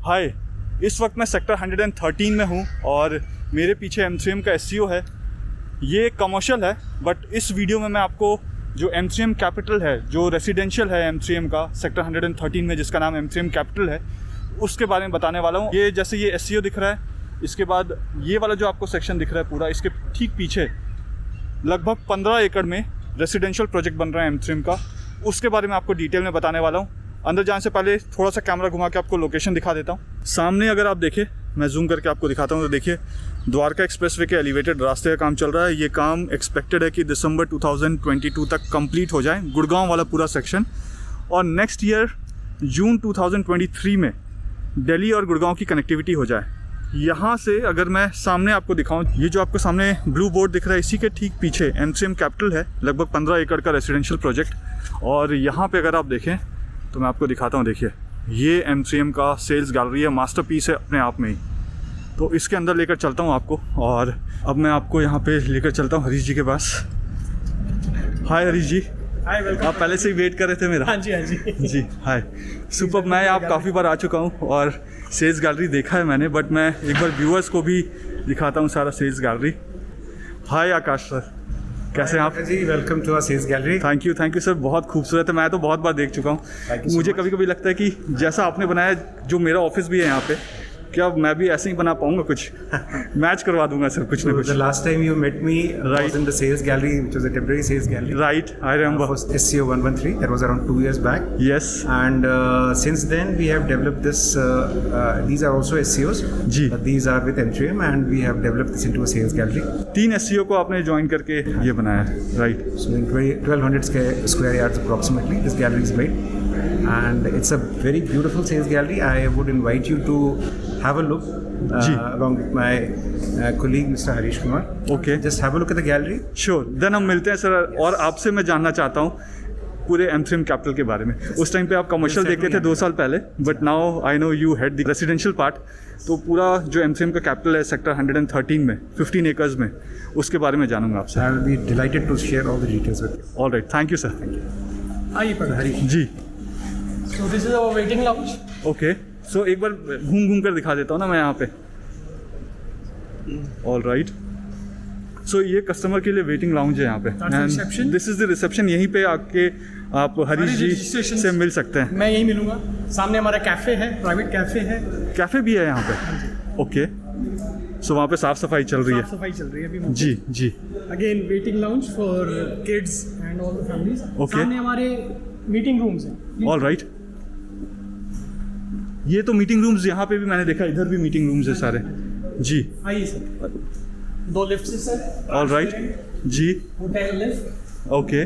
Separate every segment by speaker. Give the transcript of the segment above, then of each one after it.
Speaker 1: हाय, इस वक्त मैं सेक्टर 113 में हूँ और मेरे पीछे M3M का SCO है। ये कमर्शियल है, बट इस वीडियो में मैं आपको जो M3M कैपिटल है, जो रेसिडेंशियल है M3M का सेक्टर 113 में, जिसका नाम M3M कैपिटल है, उसके बारे में बताने वाला हूँ। ये जैसे ये SCO दिख रहा है, इसके बाद ये वाला जो आपको सेक्शन दिख रहा है पूरा, इसके ठीक पीछे लगभग 15 एकड़ में रेसिडेंशियल प्रोजेक्ट बन रहा है M3M का। उसके बारे में आपको डिटेल में बताने वाला हूँ। अंदर जाने से पहले थोड़ा सा कैमरा घुमा के आपको लोकेशन दिखा देता हूँ। सामने अगर आप देखें, मैं जूम करके आपको दिखाता हूँ, तो देखिए द्वारका एक्सप्रेसवे के एलिवेटेड रास्ते का काम चल रहा है। ये काम एक्सपेक्टेड है कि दिसंबर 2022 तक कंप्लीट हो जाए, गुड़गांव वाला पूरा सेक्शन। और नेक्स्ट ईयर जून 2023 में दिल्ली और गुड़गांव की कनेक्टिविटी हो जाए। यहाँ से अगर मैं सामने आपको दिखाऊं, ये जो आपको सामने ब्लू बोर्ड दिख रहा है, इसी के ठीक पीछे M3M कैपिटल है, लगभग 15 एकड़ का रेसिडेंशियल प्रोजेक्ट। और यहाँ पे अगर आप देखें तो मैं आपको दिखाता हूँ। देखिए ये M3M का सेल्स गैलरी है, मास्टरपीस है अपने आप में ही। तो इसके अंदर लेकर चलता हूँ आपको, और अब मैं आपको यहाँ पे लेकर चलता हूँ हरीश जी के पास। हाय हरीश जी।
Speaker 2: हाय, वेलकम।
Speaker 1: आप पहले से ही वेट कर रहे थे मेरा?
Speaker 2: हाँ जी, हाँ जी।
Speaker 1: जी हाय, सुपर। मैं आप काफ़ी बार आ चुका हूँ और सेल्स गैलरी देखा है मैंने, बट मैं एक बार व्यूअर्स को भी दिखाता हूँ सारा sales gallery. Hi Akash sir, कैसे हैं आप?
Speaker 2: जी, welcome to our sales gallery.
Speaker 1: Thank you sir, बहुत खूबसूरत है। मैं तो बहुत बार देख चुका हूँ। मुझे कभी कभी लगता है कि जैसा आपने बनाया, जो मेरा ऑफिस भी है यहाँ पे, क्या मैं भी ऐसे ही बना पाऊंगा? कुछ मैच करवा दूंगा सर, कुछ ना कुछ।
Speaker 2: The last time you met me was in the sales gallery, which was a temporary sales gallery.
Speaker 1: Right, I remember.
Speaker 2: For SCO 113. That was around 2 years back.
Speaker 1: Yes.
Speaker 2: And since then we have developed this. These are also SCOs.
Speaker 1: Ji.
Speaker 2: These are with M3M, and we have developed this into a sales gallery.
Speaker 1: 3 SCO को आपने join करके ये बनाया है, right?
Speaker 2: So in 1200 square yards approximately, this gallery is made. And it's a very beautiful sales gallery. I would invite you to have a look along with my colleague Mr. Harish Kumar.
Speaker 1: Okay.
Speaker 2: Just have a look at the gallery.
Speaker 1: Sure. Then हम मिलते हैं sir. और आपसे मैं जानना चाहता हूँ पूरे M3M कैपिटल के बारे में। उस टाइम पे आप कमर्शियल देखते थे 2 साल पहले, but now I know you had the residential part. तो पूरा जो M3M का कैपिटल है सेक्टर 113 में, 15 एकर्स में, उसके बारे में जानूंगा आपसे।
Speaker 2: I will be delighted to share all the details with you.
Speaker 1: All right, thank you sir.
Speaker 3: आइए पर
Speaker 2: Harish.
Speaker 1: जी
Speaker 3: so this is our waiting lounge.
Speaker 1: Okay, so एक बार घूम कर दिखा देता हूँ ना मैं यहाँ पे। ऑल राइट, सो ये कस्टमर के लिए वेटिंग लाउंज है यहाँ पे।
Speaker 3: reception.
Speaker 1: This is the reception. यहीं पे आके आप हरीश जी
Speaker 3: registration
Speaker 1: से मिल सकते हैं।
Speaker 3: मैं यहीं मिलूंगा। सामने हमारा कैफे है, प्राइवेट कैफे है।
Speaker 1: कैफे भी है यहाँ पे? ओके, सो वहाँ पे साफ सफाई चल रही है?
Speaker 3: साफ सफाई चल रही है अभी।
Speaker 1: जी जी।
Speaker 3: Again waiting lounge for kids and all the families.
Speaker 1: Okay.
Speaker 3: सामने हमारे मीटिंग रूम्स हैं।
Speaker 1: ऑल राइट, ये तो मीटिंग रूम्स यहाँ पे भी मैंने देखा, इधर भी मीटिंग रूम्स है सारे। जी
Speaker 3: आइए सर, 2 लिफ्ट्स हैं सर।
Speaker 1: ऑल राइट जी।
Speaker 3: Hotel lift.
Speaker 1: ओके,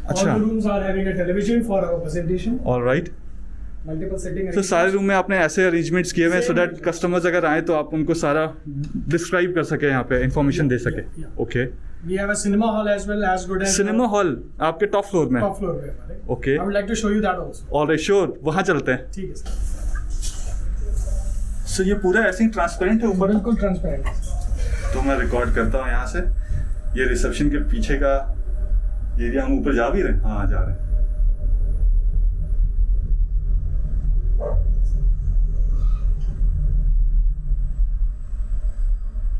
Speaker 1: अच्छा।
Speaker 3: All the rooms are having a television for our presentation.
Speaker 1: All right,
Speaker 3: Multiple setting.
Speaker 1: तो सारे रूम में आपने ऐसे अरेंजमेंट्स किए हुए हैं सो दैट कस्टमर्स अगर आए तो आप उनको सारा डिस्क्राइब कर सके, यहाँ पे इंफॉर्मेशन दे सके। Okay,
Speaker 3: We have a cinema hall as well, as good as
Speaker 1: cinema hall आपके टॉप फ्लोर में?
Speaker 3: top floor पे हमारे।
Speaker 1: Okay,
Speaker 3: I would like to show you that also.
Speaker 1: All right, sure, वहाँ चलते हैं।
Speaker 3: ठीक है सर।
Speaker 1: सो ये पूरा ऐसे ही ट्रांसपेरेंट है ऊपर?
Speaker 3: बिल्कुल ट्रांसपेरेंट।
Speaker 1: तो मैं रिकॉर्ड करता हूँ यहाँ से। ये रिसेप्शन के पीछे का एरिया, हम ऊपर जा भी रहे हैं? हाँ, जा रहे हैं।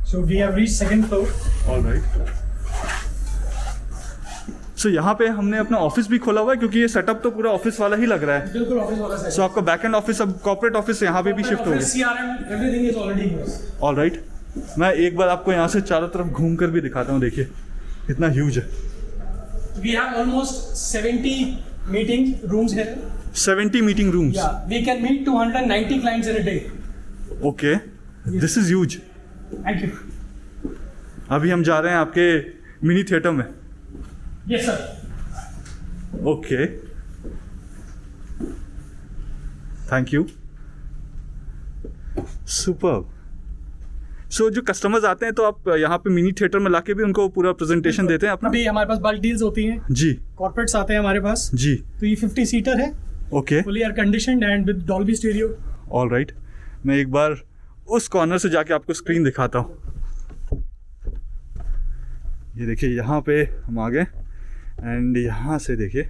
Speaker 3: So we have reached second floor.
Speaker 1: All right, so यहाँ पे हमने अपना ऑफिस भी खोला हुआ है, क्योंकि ये सेटअप तो पूरा ऑफिस वाला ही लग रहा है।
Speaker 3: बिल्कुल ऑफिस वाला सेट।
Speaker 1: सो आपका बैक एंड ऑफिस, अब कॉर्पोरेट ऑफिस यहाँ पे भी शिफ्ट हो गया?
Speaker 3: CRM everything is already here.
Speaker 1: All right, मैं एक बार आपको यहाँ से चारों तरफ घूम कर भी दिखाता हूँ। देखिए कितना ह्यूज है।
Speaker 3: We have almost 70 meeting rooms here.
Speaker 1: 70 meeting rooms?
Speaker 3: Yeah, we can meet 290 clients in a day.
Speaker 1: Okay, this is huge.
Speaker 3: Thank you.
Speaker 1: अभी हम जा रहे हैं आपके मिनी थिएटर में।
Speaker 3: Yes sir.
Speaker 1: Okay, thank you, super. So जो customers आते हैं तो आप यहाँ पे मिनी थिएटर में लाके भी उनको पूरा प्रेजेंटेशन देते हैं अपना?
Speaker 3: अभी हमारे पास बल्क डील्स होती हैं।
Speaker 1: जी
Speaker 3: कॉर्पोरेट्स आते हैं हमारे पास।
Speaker 1: जी।
Speaker 3: तो ये 50 सीटर है,
Speaker 1: okay,
Speaker 3: fully air conditioned and with Dolby stereo.
Speaker 1: All right, मैं एक बार उस कॉर्नर से जाके आपको स्क्रीन दिखाता हूँ। ये देखिए यहाँ पे हम आ गए, एंड यहाँ से देखिए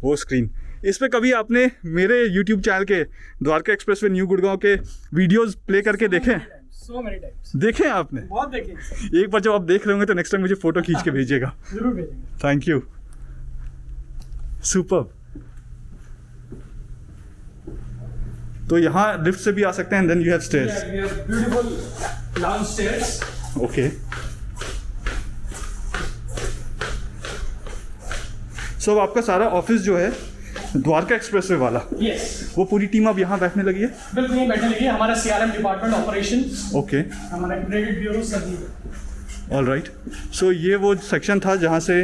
Speaker 1: वो स्क्रीन। इस पे कभी आपने मेरे YouTube चैनल के द्वारका एक्सप्रेसवे न्यू गुड़गांव के वीडियोस प्ले करके देखे हैं?
Speaker 3: So many times.
Speaker 1: देखे हैं आपने?
Speaker 3: बहुत देखे।
Speaker 1: एक बार जब आप देख रहे होंगे तो नेक्स्ट टाइम मुझे फोटो खींच के भेजिएगा।
Speaker 3: जरूर भेजेंगे।
Speaker 1: Thank you. सुपर्ब। तो यहाँ लिफ्ट से भी आ सकते हैं and then you have stairs.
Speaker 3: Yeah, we have beautiful lounge stairs.
Speaker 1: Okay. So अब आपका सारा ऑफिस जो है द्वारका एक्सप्रेसवे वाला,
Speaker 3: Yes.
Speaker 1: वो पूरी टीम अब यहाँ बैठने लगी है?
Speaker 3: बिल्कुल नहीं बैठने लगी। हमारा CRM डिपार्टमेंट ऑपरेशन,
Speaker 1: ओके,
Speaker 3: हमारा क्रेडिट ब्यूरो सभी।
Speaker 1: All right. सो ये वो सेक्शन था जहाँ से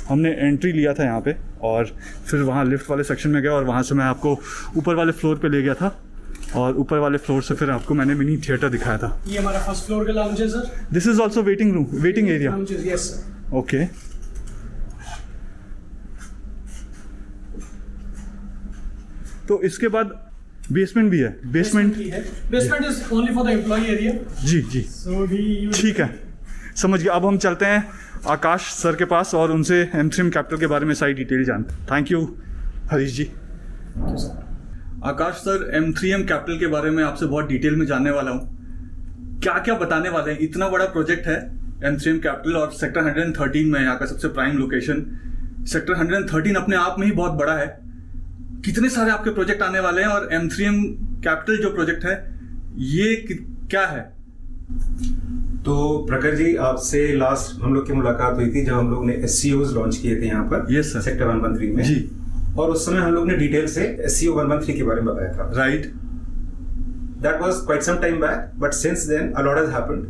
Speaker 1: हमने एंट्री लिया था यहाँ पे, और फिर वहाँ लिफ्ट वाले सेक्शन में गया और वहाँ से मैं आपको ऊपर वाले फ्लोर पे ले गया था, और ऊपर वाले फ्लोर से फिर आपको मैंने मिनी थिएटर दिखाया था।
Speaker 3: ये हमारा फर्स्ट फ्लोर का लाउंज है sir.
Speaker 1: This is also waiting room, waiting area.
Speaker 3: Lounges, yes sir.
Speaker 1: Okay. तो इसके बाद बेसमेंट भी है? Basement
Speaker 3: basement is only for the employ area.
Speaker 1: जी जी,
Speaker 3: सो वी
Speaker 1: ठीक है, समझ गया। अब हम चलते हैं आकाश सर के पास और उनसे M3M कैपिटल के बारे में सारी डिटेल जानते हैं। Thank you Harish ji. Akash sir, M3M Capital के बारे में आपसे बहुत डिटेल में जानने वाला हूँ। क्या क्या बताने वाले हैं? इतना बड़ा प्रोजेक्ट है M3M कैपिटल, और सेक्टर 113 में यहाँ का सबसे प्राइम लोकेशन। सेक्टर 113 अपने आप में ही बहुत बड़ा है। कितने सारे आपके प्रोजेक्ट आने वाले हैं, और M3M कैपिटल जो प्रोजेक्ट है ये क्या है?
Speaker 2: तो प्रखर जी, आपसे लास्ट हम लोग की मुलाकात हुई थी जब हम लोग ने SCOs लॉन्च किए थे यहाँ पर।
Speaker 1: Yes, sir.
Speaker 2: सेक्टर 113 में
Speaker 1: जी।
Speaker 2: और उस समय हम लोग ने डिटेल से SCO 113 के बारे में बताया था।
Speaker 1: Right.
Speaker 2: That was quite some time back, but since then a lot has happened.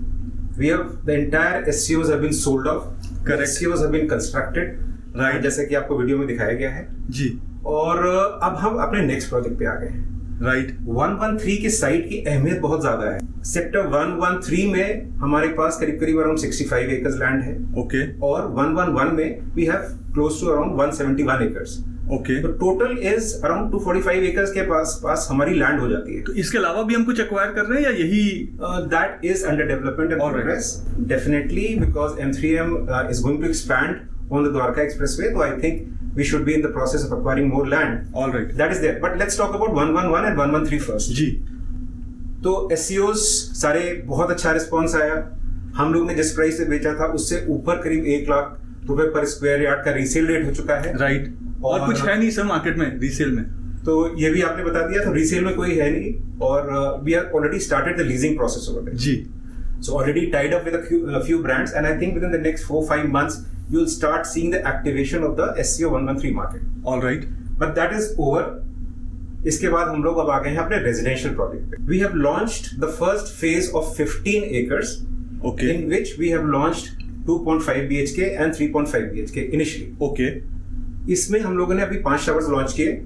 Speaker 2: The entire SCOs have been sold off.
Speaker 1: Correct.
Speaker 2: SCOs have been constructed.
Speaker 1: Right.
Speaker 2: जैसे कि आपको वीडियो में दिखाया गया है।
Speaker 1: जी।
Speaker 2: और अब हम अपने नेक्स्ट प्रोजेक्ट पे आ गए हैं।
Speaker 1: राइट।
Speaker 2: 113 के साइट की अहमियत बहुत ज्यादा है। सेक्टर 113 में हमारे पास करीब करीब अराउंड 65 एकर्स लैंड है।
Speaker 1: ओके।
Speaker 2: और 111 में we have close to around 171 acres.
Speaker 1: Okay.
Speaker 2: तो टोटल इज अराउंड 245 एकर्स के पास हमारी लैंड हो जाती है।
Speaker 1: तो इसके अलावा भी हम कुछ एक्वायर कर रहे हैं या यही?
Speaker 2: That is under development and progress definitely, because M3M is going to expand on the Dwarka Expressway. So I think we should be in the process of acquiring more land.
Speaker 1: All right.
Speaker 2: That is there. But let's talk about 111 and 113 first.
Speaker 1: जी।
Speaker 2: तो SCOs सारे बहुत अच्छा response आया। हम लोग ने जिस price से बेचा था उससे ऊपर करीब 1 लाख रुपए पर स्क्वायर यार्ड का रीसेल रेट हो चुका है।
Speaker 1: राइट। और कुछ है नहीं सर मार्केट में रीसेल में?
Speaker 2: तो ये भी आपने बता दिया। तो रीसेल में कोई है नहीं, और we are already started the leasing process over there.
Speaker 1: जी।
Speaker 2: So already tied up with a few brands, and I think within the next 4-5 months you'll start seeing the activation of the SCO 113 market.
Speaker 1: All right.
Speaker 2: But that is over. इसके बाद हम लोग अब आ गए हैं अपने residential project पे। We have launched the first phase of 15 acres.
Speaker 1: Okay.
Speaker 2: In which we have launched 2.5 BHK and 3.5 BHK initially.
Speaker 1: Okay.
Speaker 2: इसमें हम लोगों ने अभी 5 टावर्स लॉन्च किए,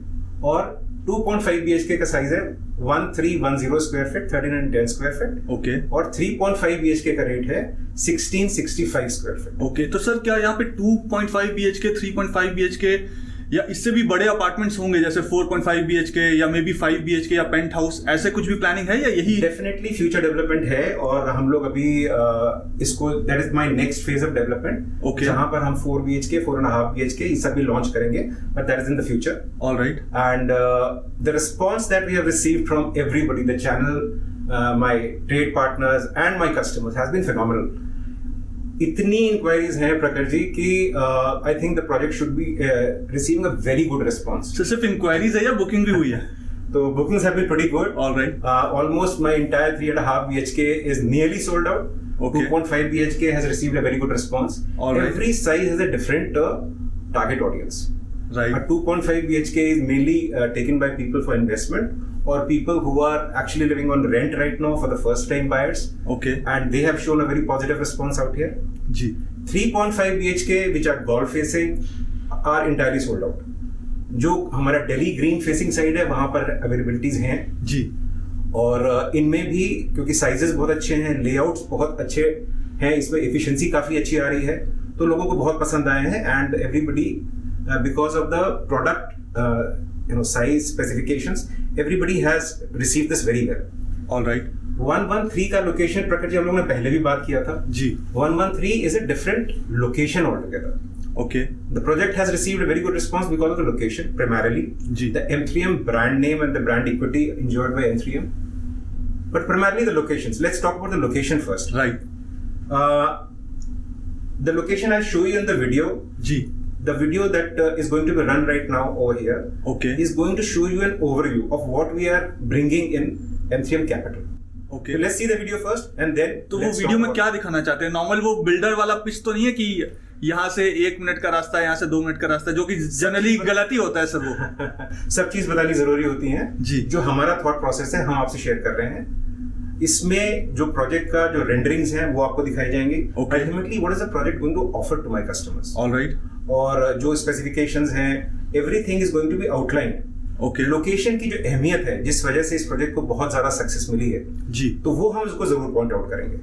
Speaker 2: और 2.5 BHK का साइज है 1310 square feet, 1310 square feet.
Speaker 1: Okay.
Speaker 2: और 3.5 BHK का रेट है 1665 स्क्वायर फीट।
Speaker 1: ओके। तो सर क्या यहाँ पे 2.5 BHK, 3.5 BHK या इससे भी बड़े अपार्टमेंट्स होंगे, जैसे 4.5 BHK या मे बी 5 BHK या पेंट हाउस, ऐसे कुछ भी प्लानिंग है या यही?
Speaker 2: डेफिनेटली फ्यूचर डेवलपमेंट है, और हम लोग अभी इसको, that is my next phase of development.
Speaker 1: Okay.
Speaker 2: जहां पर हम 4 BHK, 4.5 BHK ये सब भी लॉन्च करेंगे, but that is in the future.
Speaker 1: All right.
Speaker 2: And the response that we have received from everybody, the channel, my trade partners and my customers has been phenomenal. इतनी inquiries हैं प्रखर जी कि I think the project should be receiving a very good response.
Speaker 1: तो सिर्फ inquiries है या booking भी हुई है?
Speaker 2: तो bookings have been pretty good.
Speaker 1: All right.
Speaker 2: Almost my entire 3.5 BHK is nearly sold out.
Speaker 1: Okay.
Speaker 2: 2.5 BHK has received a very good response.
Speaker 1: All right.
Speaker 2: Every size has a different target audience.
Speaker 1: Right.
Speaker 2: 2.5 BHK is mainly taken by people for investment, or people who are actually living on rent right now for the first time buyers.
Speaker 1: Okay.
Speaker 2: And they have shown a very positive response out here.
Speaker 1: Ji.
Speaker 2: 3.5 BHK which are golf facing are entirely sold out. जो हमारा Delhi green facing side है वहां पर availabilities हैं।
Speaker 1: जी।
Speaker 2: और इनमें भी क्योंकि साइजेस बहुत अच्छे हैं, लेआउट्स बहुत अच्छे हैं, इसमें एफिशिएंसी काफी अच्छी आ रही है, तो लोगों को बहुत पसंद आए हैं। And everybody because of the product size specifications, everybody has received this very well.
Speaker 1: All right.
Speaker 2: 113 का लोकेशन प्रकट जी हम लोगों ने पहले भी बात किया था
Speaker 1: जी
Speaker 2: 113 is a different location altogether.
Speaker 1: Okay
Speaker 2: The project has received a very good response because of the location primarily.
Speaker 1: जी
Speaker 2: The M3M brand name and the brand equity enjoyed by M3M. But primarily the locations. Let's talk about the location first.
Speaker 1: Right
Speaker 2: The location I'll show you in the video.
Speaker 1: जी
Speaker 2: The video that is going to be run right now over here
Speaker 1: okay
Speaker 2: is going to show you an overview of what we are bringing in M3M Capital.
Speaker 1: Okay
Speaker 2: So let's see the video first and then
Speaker 1: तो वो
Speaker 2: let's
Speaker 1: video
Speaker 2: talk
Speaker 1: में
Speaker 2: about
Speaker 1: क्या दिखाना चाहते हैं? Normal वो builder वाला pitch तो नहीं है कि यहाँ से 1 मिनट का रास्ता है, यहाँ से 2 मिनट का रास्ता है, जो कि जनरली गलती होता है सर वो।
Speaker 2: सब चीज बतानी जरूरी होती है
Speaker 1: जी।
Speaker 2: जो हमारा थॉट प्रोसेस है हम आपसे शेयर कर रहे हैं। इसमें जो प्रोजेक्ट का जो रेंडरिंग्स हैं वो आपको दिखाई जाएंगी।
Speaker 1: Okay.
Speaker 2: Ultimately what is the project going to offer to my customers
Speaker 1: alright
Speaker 2: और जो स्पेसिफिकेशंस हैं everything is going to be outlined.
Speaker 1: Okay
Speaker 2: location की जो अहमियत है जिस वजह से इस प्रोजेक्ट को बहुत ज्यादा सक्सेस मिली है
Speaker 1: जी
Speaker 2: तो वो हम उसको जरूर पॉइंट आउट करेंगे।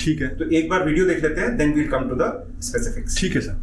Speaker 1: ठीक है
Speaker 2: तो एक बार वीडियो देख लेते हैं then we'll come to the specifics.
Speaker 1: ठीक है sir.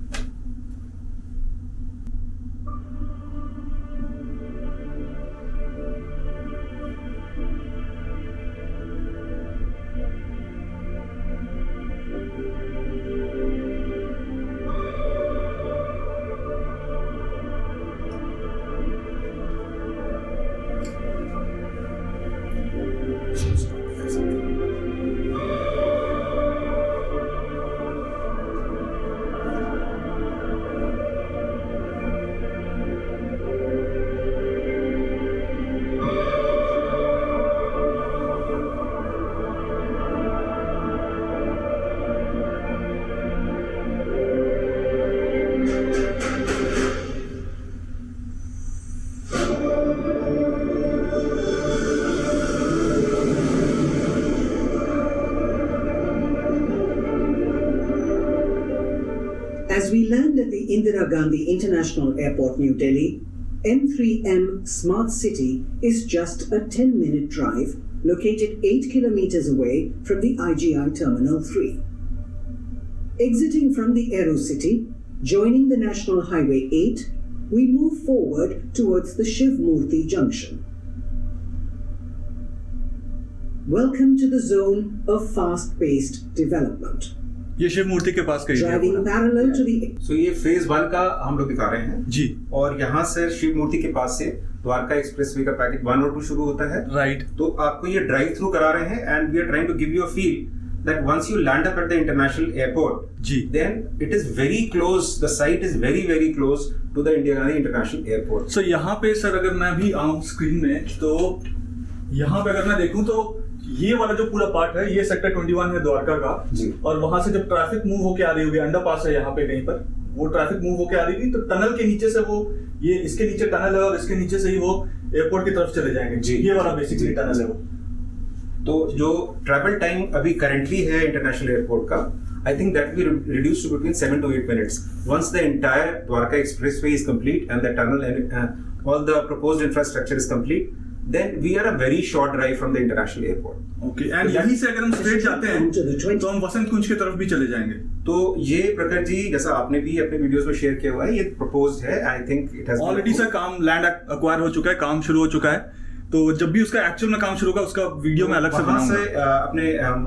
Speaker 4: As we land at the Indira Gandhi International Airport, New Delhi, M3M Smart City is just a 10-minute drive located 8 kilometers away from the IGI Terminal 3. Exiting from the Aero City, joining the National Highway 8, we move forward towards the Shiv Murthy Junction. Welcome to the zone of fast-paced development.
Speaker 1: ये शिव मूर्ति के पास कहीं
Speaker 4: Driving parallel to the
Speaker 2: सो ये phase 1 का हम लोग दिखा रहे हैं
Speaker 1: जी
Speaker 2: और यहाँ से शिव मूर्ति के पास से द्वारका एक्सप्रेसवे का पैकेज 1 और 2 शुरू होता है।
Speaker 1: राइट
Speaker 2: तो आपको ये ड्राइव थ्रू करा रहे हैं and we are trying to give you a feel that once you land up at the international airport
Speaker 1: जी
Speaker 2: then it is very close, the site is very very close to the Indira Gandhi international airport.
Speaker 1: So यहाँ पे sir अगर मैं भी आऊँ screen में तो यहाँ पे अगर मैं देखूँ तो ये वाला जो पूरा पार्ट है ये सेक्टर 21 है द्वारका का
Speaker 2: जी।
Speaker 1: और वहां से जब ट्रैफिक मूव होके आ रही होगी, अंडर पास है यहाँ पे कहीं पर, वो ट्रैफिक मूव होके आ रही होगी तो टनल के नीचे से वो ये इसके नीचे टनल है और इसके नीचे से ही वो एयरपोर्ट की तरफ चले जाएंगे
Speaker 2: जी।
Speaker 1: ये वाला बेसिकली टनल है वो।
Speaker 2: तो जो ट्रैवल टाइम अभी करंटली है इंटरनेशनल एयरपोर्ट का I think that will be reduced to between 7 to 8 minutes once the entire Dwarka Expressway is complete and the tunnel and all the proposed infrastructure is complete. Then we are a very short drive from the international airport.
Speaker 1: Okay and यहीं से अगर हम straight जाते हैं तो हम वसंत कुंज की तरफ भी चले जाएंगे।
Speaker 2: तो ये प्रकाश जी जैसा आपने भी अपने वीडियोस में शेयर किया हुआ है ये प्रपोज्ड है। I think it has
Speaker 1: already sir काम लैंड अक्वायर हो चुका है, काम शुरू हो चुका है, तो जब भी उसका एक्चुअल में काम शुरू होगा उसका वीडियो में अलग से
Speaker 2: वहां
Speaker 1: बनाऊंगा।
Speaker 2: से अपने हम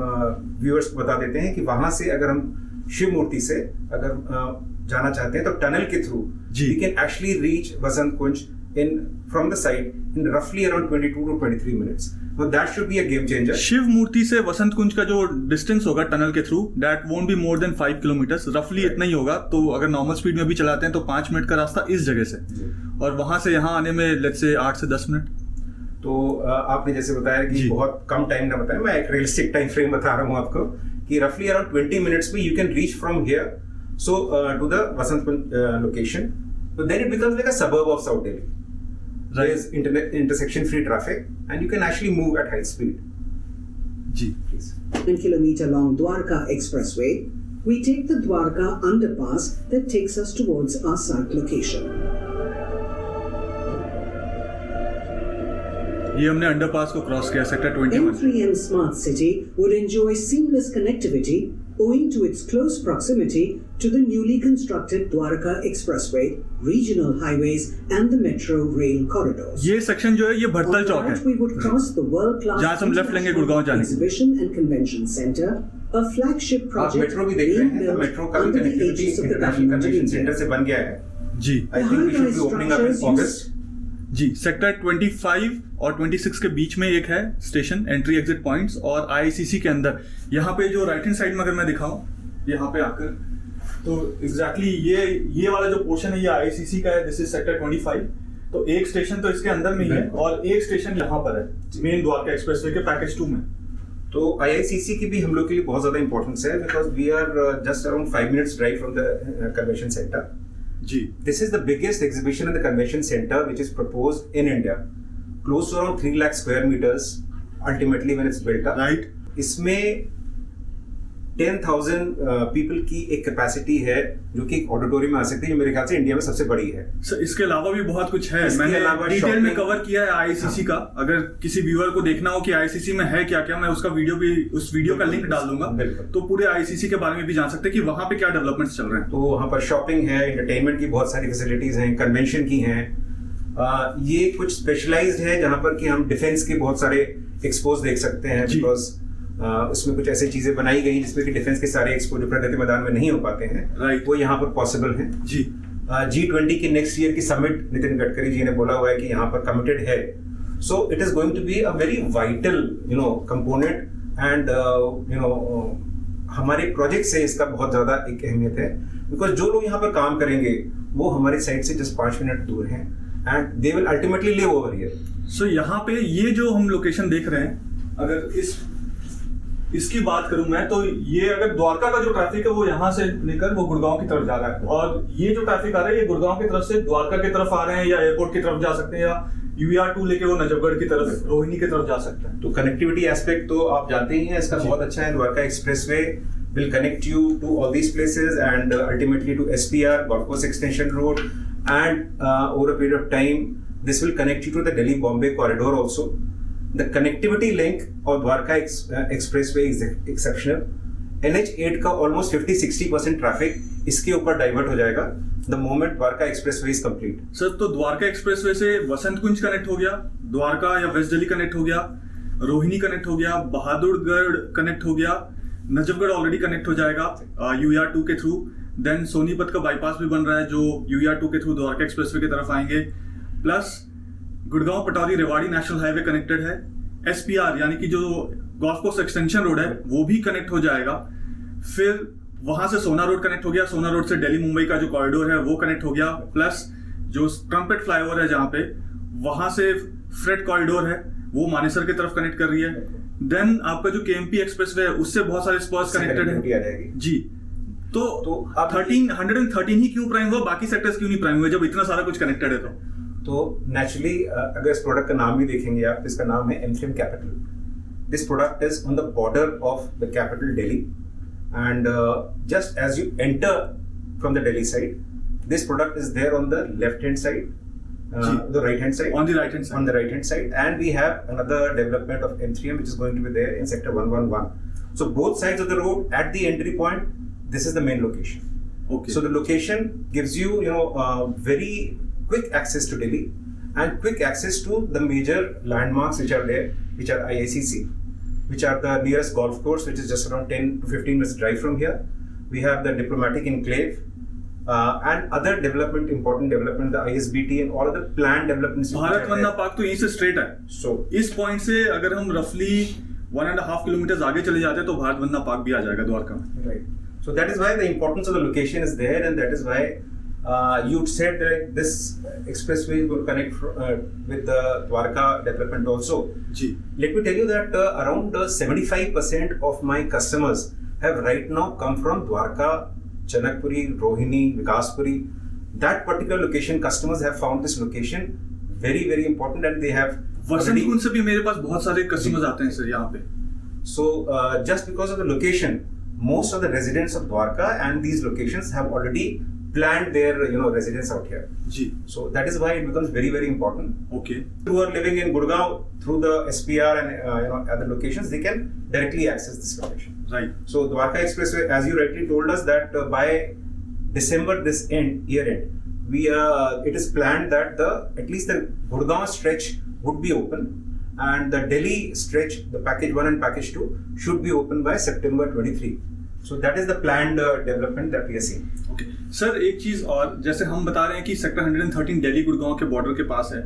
Speaker 2: व्यूअर्स को बता देते हैं कि वहां से अगर हम शिव मूर्ति से अगर जाना चाहते हैं तो टनल के थ्रू
Speaker 1: जी।
Speaker 2: We can actually reach Vasant Kunj from the site in roughly around 22 to 23 minutes. So that should be a game changer.
Speaker 1: Shiv Murti से वसंत कुंज का जो डिस्टेंस होगा टनल के through that won't be more than 5 kilometres, रफली इतना ही होगा। तो अगर नॉर्मल स्पीड में भी चलाते हैं तो 5 मिनट का रास्ता इस जगह से और वहां से यहाँ आने में लेट्स से 8 से 10 मिनट।
Speaker 2: तो आपने जैसे बताया कि
Speaker 1: जी।
Speaker 2: बहुत कम टाइम ना बताया, मैं एक रियलिस्टिक टाइम फ्रेम बता रहा हूँ आपको कि रफली अराउंड 20 मिनट्स में you can reach from here so to the Vasant Kunj location. So then it becomes like a suburb of South Delhi. There is intersection free traffic and you can actually move at high speed.
Speaker 1: जी
Speaker 2: Please.
Speaker 4: 1 kilometer long Dwarka Expressway, we take the Dwarka underpass that takes us towards our site location.
Speaker 1: ये हमने underpass को cross किया sector 21।
Speaker 4: M3M Smart City would enjoy seamless connectivity owing to its close proximity to the newly constructed Dwarka Expressway, regional highways and the metro rail corridors.
Speaker 1: ये section जो है ये भड़तल चौक
Speaker 4: On
Speaker 1: है
Speaker 4: that, we would cross the world-class
Speaker 1: जहाँ से हम left लेंगे गुड़गांव जाने के लिए।
Speaker 4: Exhibition and Convention Center, a flagship
Speaker 2: आप
Speaker 4: project
Speaker 2: मेट्रो भी देख रहे
Speaker 4: being
Speaker 2: हैं तो
Speaker 4: built
Speaker 2: मेट्रो का भी
Speaker 4: under the
Speaker 2: connectivity
Speaker 4: aegis of the
Speaker 2: international
Speaker 4: government of
Speaker 2: convention
Speaker 4: India.
Speaker 2: Centre से बन गया है.
Speaker 1: जी
Speaker 2: I think we should be opening up in August.
Speaker 1: जी सेक्टर 25 और 26 के बीच में एक है स्टेशन एंट्री एग्जिट पॉइंट्स और आईसीसी के अंदर यहाँ पे जो राइट हैंड साइड में अगर मैं दिखाऊं यहाँ पे आकर तो एग्जैक्टली ये वाला जो पोर्शन है ये आईसीसी का है. This is sector 25. तो एक स्टेशन तो इसके अंदर में ही है और एक स्टेशन यहाँ पर है मेन द्वारका एक्सप्रेसवे के पैकेज 2 में.
Speaker 2: तो आईआईसीसी की भी हम लोग के लिए बहुत ज्यादा इंपॉर्टेंस है because we are just around 5 minutes drive from the convention centre.
Speaker 1: जी
Speaker 2: This is the biggest exhibition in the convention center which is proposed in India. Close to around 3 lakh square meters ultimately when it's built up.
Speaker 1: Right.
Speaker 2: इसमें 10,000 people की एक capacity है जो कि एक auditorium में आ सकती है जो मेरे ख्याल से इंडिया में सबसे बड़ी है.
Speaker 1: सर इसके अलावा भी बहुत कुछ है.
Speaker 2: इसके
Speaker 1: मैंने
Speaker 2: अलावा
Speaker 1: डिटेल में
Speaker 2: shopping-
Speaker 1: कवर किया है आईसीसी का. अगर किसी व्यूअर को देखना हो कि आईसीसी में है क्या क्या मैं उसका वीडियो भी उस वीडियो का लिंक डाल दूंगा.
Speaker 2: बिल्कुल.
Speaker 1: तो पूरे आईसीसी के बारे में भी जान सकते हैं कि वहां पे क्या डेवलपमेंट्स चल रहे हैं.
Speaker 2: तो वहाँ पर शॉपिंग है, एंटरटेनमेंट की बहुत सारी फैसिलिटीज हैं, कन्वेंशन की हैं. ये कुछ स्पेशलाइज्ड है जहाँ पर कि हम डिफेंस के बहुत सारे एक्सपोज देख सकते हैं
Speaker 1: जी.
Speaker 2: बिकॉज उसमें कुछ ऐसी चीजें बनाई गई जिसमें कि डिफेंस के सारे एक्सपो जो प्रगति मैदान में नहीं हो पाते हैं
Speaker 1: Right.
Speaker 2: वो यहाँ पर पॉसिबल है.
Speaker 1: जी
Speaker 2: G20 की नेक्स्ट ईयर की समिट नितिन गडकरी जी ने बोला हुआ है कि यहाँ पर कमिटेड है. So it is going to be a very vital component and हमारे प्रोजेक्ट से इसका बहुत ज्यादा एक अहमियत है बिकॉज जो लोग यहाँ पर काम करेंगे वो हमारे साइड से जस्ट 5 मिनट दूर हैं and they will ultimately live over here.
Speaker 1: So यहाँ पे ये जो हम लोकेशन देख रहे हैं अगर इसकी बात करूं मैं तो ये अगर द्वारका का जो ट्रैफिक है वो यहाँ से लेकर वो गुड़गांव की तरफ जा रहा है और ये जो ट्रैफिक आ रहा है ये गुड़गांव की तरफ से द्वारका की तरफ आ रहे हैं या एयरपोर्ट की तरफ जा सकते हैं या UER2 लेके वो नजफगढ़ की तरफ रोहिणी की तरफ जा सकते हैं.
Speaker 2: तो कनेक्टिविटी एस्पेक्ट तो आप जानते ही हैं इसका बहुत अच्छा है. Dwarka expressway will connect you to all these places and ultimately to SPR, Golf Course Extension Road, and over a period of time, this will connect you to the Delhi-Bombay corridor also. The connectivity link of Dwarka Expressway is exceptional. NH8 का almost 50-60% traffic इसके ऊपर divert हो जाएगा the moment Dwarka Expressway is complete.
Speaker 1: Sir तो Dwarka expressway से वसंत कुंज connect हो गया, द्वारका या वेस्ट दिल्ली कनेक्ट हो गया, रोहिणी कनेक्ट हो गया, बहादुरगढ़ कनेक्ट हो गया, नजफगढ़ ऑलरेडी कनेक्ट हो जाएगा UER2 के थ्रू. देन सोनीपत का बाईपास भी बन रहा है जो UER2 के थ्रू द्वारका एक्सप्रेसवे की तरफ आएंगे. Plus Gurgaon Pataudi Rewari national highway connected है. SPR यानी कि जो गोल्फ कोर्स एक्सटेंशन रोड है वो भी कनेक्ट हो जाएगा. फिर वहां से सोना रोड कनेक्ट हो गया, सोना रोड से दिल्ली मुंबई का जो कॉरिडोर है वो कनेक्ट हो गया. प्लस जो ट्रम्पेट फ्लाईओवर है जहाँ पे वहां से फ्रेट कॉरिडोर है वो मानेसर की तरफ कनेक्ट कर रही है. देन आपका जो KMP एक्सप्रेसवे है उससे बहुत सारे स्पर्स कनेक्टेड है. जी तो 113 ही क्यों प्राइम हुआ, बाकी सेक्टर्स क्यों नहीं प्राइम हुए जब इतना सारा कुछ कनेक्टेड है.
Speaker 2: तो नेचुरली अगर इस प्रोडक्ट का नाम भी देखेंगे आप, इसका नाम है M3M Capital. This product is on the border of the capital Delhi, and just as you enter from the Delhi side, this product is there on the left hand side, the right hand side.
Speaker 1: On the right hand side.
Speaker 2: On the right hand side, and we have another development of M3M which is going to be there in sector 111. So both sides of the road at the entry point, this is the main location.
Speaker 1: Okay.
Speaker 2: So the location gives you, very quick access to Delhi and quick access to the major landmarks which are there, which are IICC, which are the nearest golf course, which is just around 10 to 15 minutes drive from here. We have the diplomatic enclave and other important development, the ISBT and all other planned developments.
Speaker 1: Bharat Vandana park तो यहीं से straight है.
Speaker 2: So
Speaker 1: इस point से अगर हम रफली 1.5 kilometre आगे चले जाते हैं तो भारत वंदना पार्क भी आ जाएगा द्वारका में.
Speaker 2: right. So that is why the importance of the location is there, and that is why you said that this expressway is going to connect with the Dwarka development also.
Speaker 1: Ji.
Speaker 2: Let me tell you that around 75% of my customers have right now come from Dwarka, Janakpuri, Rohini, Vikaspuri. That particular location, customers have found this location very, very important, and they have
Speaker 1: वसंत कुंज से भी मेरे पास बहुत सारे customers आते हैं sir यहाँ पे.
Speaker 2: So just because of the location, most of the residents of Dwarka and these locations have already planned their residence out here.
Speaker 1: जी.
Speaker 2: So that is why it becomes very, very important.
Speaker 1: Okay.
Speaker 2: Who are living in Gurgaon through the SPR and other locations, they can directly access this location.
Speaker 1: Right.
Speaker 2: So Dwarka Expressway, as you rightly told us, that by December year end, it is planned that at least the Gurgaon stretch would be open, and the Delhi stretch, the package 1 and package 2, should be open by September 23. So that is the planned development that we are seeing.
Speaker 1: Okay sir, एक चीज़ और, जैसे हम बता रहे हैं कि sector 113 Delhi Gurgaon के border के पास है,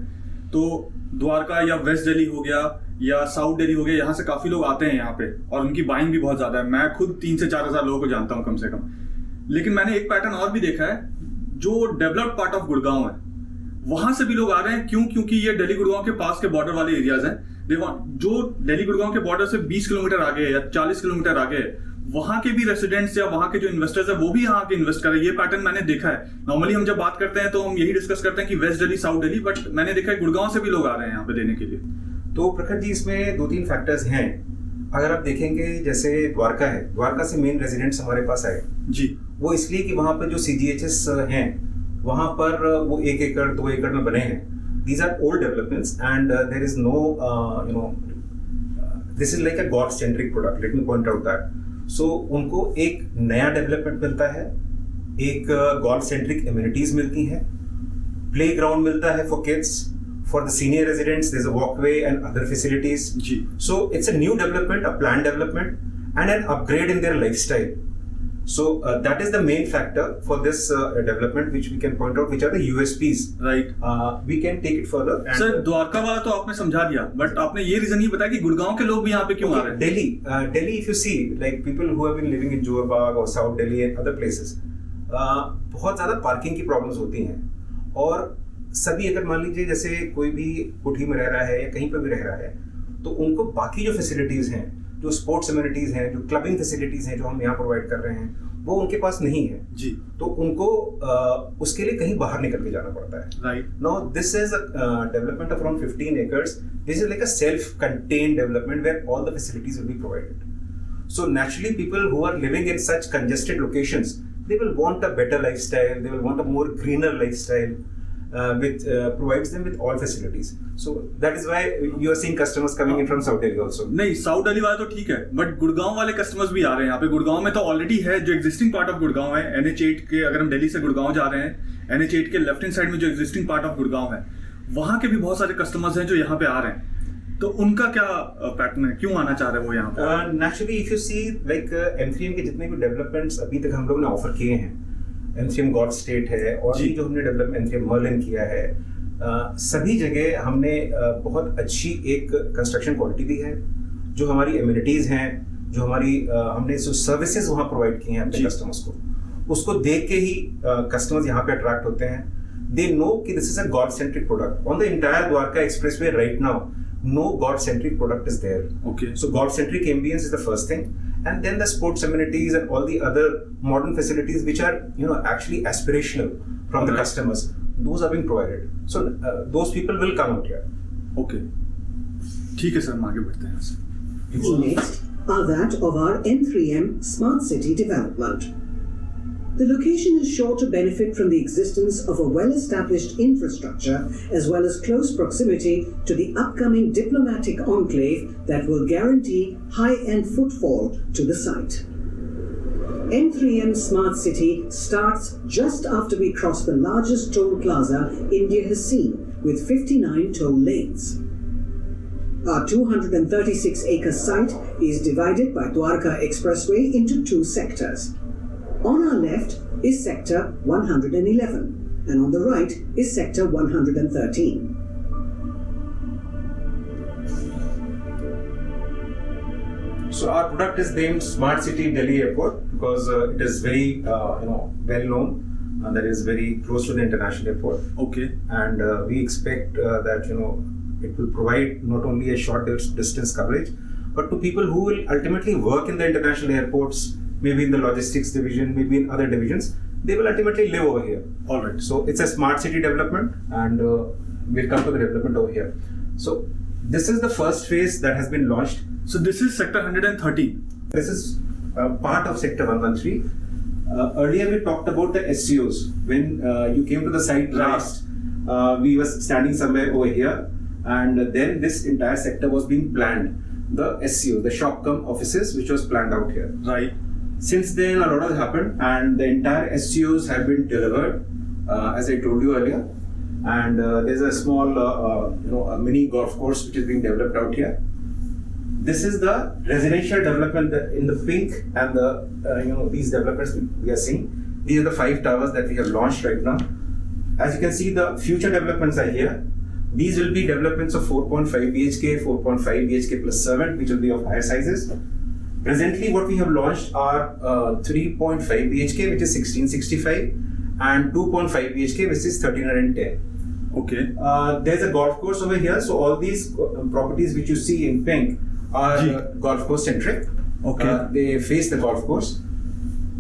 Speaker 1: तो द्वारका या वेस्ट दिल्ली हो गया या साउथ दिल्ली हो गया, यहाँ से काफ़ी लोग आते हैं यहाँ पे, और उनकी बाइंग भी बहुत ज़्यादा है। मैं खुद 3 से 4 हज़ार लोगों को जानता हूँ कम से कम। लेकिन मैंने एक पैटर्न और भी देखा है, जो डेवलप्ड पार्ट ऑफ गुड़गांव है वहां से भी लोग आ रहे हैं। क्यों? क्योंकि ये दिल्ली गुड़गांव के पास के बॉर्डर वाले एरियाज हैं। जो दिल्ली गुड़गांव के बॉर्डर से 20 किलोमीटर आगे है या 40 किलोमीटर आगे है, वहां के भी रेसिडेंट्स या वहां के जो इन्वेस्टर्स है वो भी यहाँ के इन्वेस्ट कर रहे हैं। ये पैटर्न मैंने देखा है। नॉर्मली हम जब बात करते हैं तो हम यही डिस्कस करते हैं कि West Delhi, South Delhi, but मैंने देखा है गुड़गांव से भी लोग आ रहे हैं यहाँ पे देने के लिए।
Speaker 2: तो प्रखर जी, इसमें 2-3 फैक्टर्स हैं। अगर आप देखेंगे, जैसे द्वारका है, द्वारका से मेन रेजिडेंट्स हमारे पास आए
Speaker 1: जी, वो
Speaker 2: इसलिए कि वहाँ पर जो CGHS हैं, वहाँ पर वो 1 एकड़ 2 एकड़ में बने हैं। These are old developments and there is no, this is like a God-centric product. Let me point out that. So उनको एक नया डेवलपमेंट मिलता है, एक God-centric amenities मिलती हैं, playground मिलता है for kids, for the senior residents there's a walkway and other facilities.
Speaker 1: जी.
Speaker 2: So it's a new development, a planned development and an upgrade in their lifestyle. So that is the main factor for this development, which we can point out, which are the USPs.
Speaker 1: Right.
Speaker 2: We can take it further.
Speaker 1: Sir, Dwarka वाला तो आपने समझा दिया, but आपने ये reason ही बताया कि गुड़गांव के लोग भी यहाँ पे क्यों आ रहे हैं।
Speaker 2: Delhi, if you see, like people who have been living in Johor Bagh or South Delhi and other places, बहुत ज्यादा पार्किंग की प्रॉब्लम्स होती हैं, और सभी, अगर मान लीजिए जैसे कोई भी कोठी में रह रहा है या कहीं पर भी रह रहा है, तो उनको बाकी जो फैसिलिटीज हैं, जो स्पोर्ट्स एमिनिटीज हैं, जो क्लबिंग फैसिलिटीज हैं, जो हम यहाँ प्रोवाइड कर रहे हैं, वो उनके पास नहीं है
Speaker 1: जी।
Speaker 2: तो उनको उसके लिए कहीं बाहर निकल के जाना पड़ता है।
Speaker 1: Right.
Speaker 2: Now this is a development of around 15 acres. This is like a self-contained development where all the facilities will be provided. So naturally, people who are living in such congested locations, they will want a better lifestyle. They will want a more greener lifestyle. Which provides them with all facilities. So that is why you are seeing customers coming in from South Delhi also.
Speaker 1: नहीं, south Delhi वाले तो ठीक है, but Gurgaon वाले customers भी आ रहे हैं यहाँ पे। गुड़गांव में तो ऑलरेडी है, जो एग्जिस्टिंग पार्ट ऑफ गुड़गांव है, NH8 के, अगर हम दिल्ली से गुड़गांव जा रहे हैं, NH8 के लेफ्ट हैंड साइड में जो एग्जिस्टिंग पार्ट ऑफ गुड़गांव है, वहां के भी बहुत सारे कस्टमर्स हैं जो यहाँ पे आ रहे हैं। तो उनका क्या पैटर्न है, क्यों आना चाह रहे हैं वो यहाँ पे?
Speaker 2: Naturally, if you see like M3M के जितने भी डेवलपमेंट्स अभी तक हम लोग ने ऑफर किए हैं, M3M गॉड स्टेट है, और भी जो हमने डेवलप M3M मर्लिन किया है, सभी जगह हमने बहुत अच्छी एक कंस्ट्रक्शन क्वालिटी दी है। जो हमारी एमिनिटीज हैं, जो हमारी हमने जो सर्विसेज वहाँ प्रोवाइड किए हैं अपने कस्टमर्स को, उसको देख के ही कस्टमर्स यहाँ पे अट्रैक्ट होते हैं। दे नो कि this is a God centric product on the entire Dwarka expressway right now. No God-centric product is there.
Speaker 1: Okay.
Speaker 2: So God-centric ambience is the first thing, and then the sports amenities and all the other modern facilities which are actually aspirational from the customers. Those are being provided. So those people will come out here.
Speaker 1: Okay. ठीक है sir, हम आगे बढ़ते हैं।
Speaker 4: Next are that of our M3M Smart City development. The location is sure to benefit from the existence of a well-established infrastructure as well as close proximity to the upcoming diplomatic enclave that will guarantee high-end footfall to the site. M3M Smart City starts just after we cross the largest toll plaza India has seen, with 59 toll lanes. Our 236-acre site is divided by Dwarka Expressway into 2 sectors. On our left is sector 111 and on the right is sector 113.
Speaker 2: So our product is named Smart City Delhi Airport because it is very well known and that is very close to the international airport.
Speaker 1: Okay.
Speaker 2: And we expect that it will provide not only a short distance coverage, but to people who will ultimately work in the international airports, maybe in the logistics division, maybe in other divisions, they will ultimately live over here.
Speaker 1: All right.
Speaker 2: So it's a smart city development, and we'll come to the development over here. So this is the first phase that has been launched.
Speaker 1: So this is sector 113.
Speaker 2: This is part of sector 113. Earlier we talked about the SCOs. When you came to the site last, we were standing somewhere over here, and then this entire sector was being planned. the SCO, the shop cum offices, which was planned out here.
Speaker 1: Right.
Speaker 2: Since then, a lot has happened, and the entire SCOs have been delivered, as I told you earlier. And there's a small, a mini golf course which is being developed out here. This is the residential development in the pink, and the these developments we are seeing. These are the 5 towers that we have launched right now. As you can see, the future developments are here. These will be developments of 4.5 BHK, 4.5 BHK plus servant, which will be of higher sizes. Presently, what we have launched are 3.5 BHK, which is 1665, and 2.5 BHK, which is 1310.
Speaker 1: Okay.
Speaker 2: There's a golf course over here, so all these properties which you see in pink are golf course centric.
Speaker 1: Okay.
Speaker 2: They face the golf course.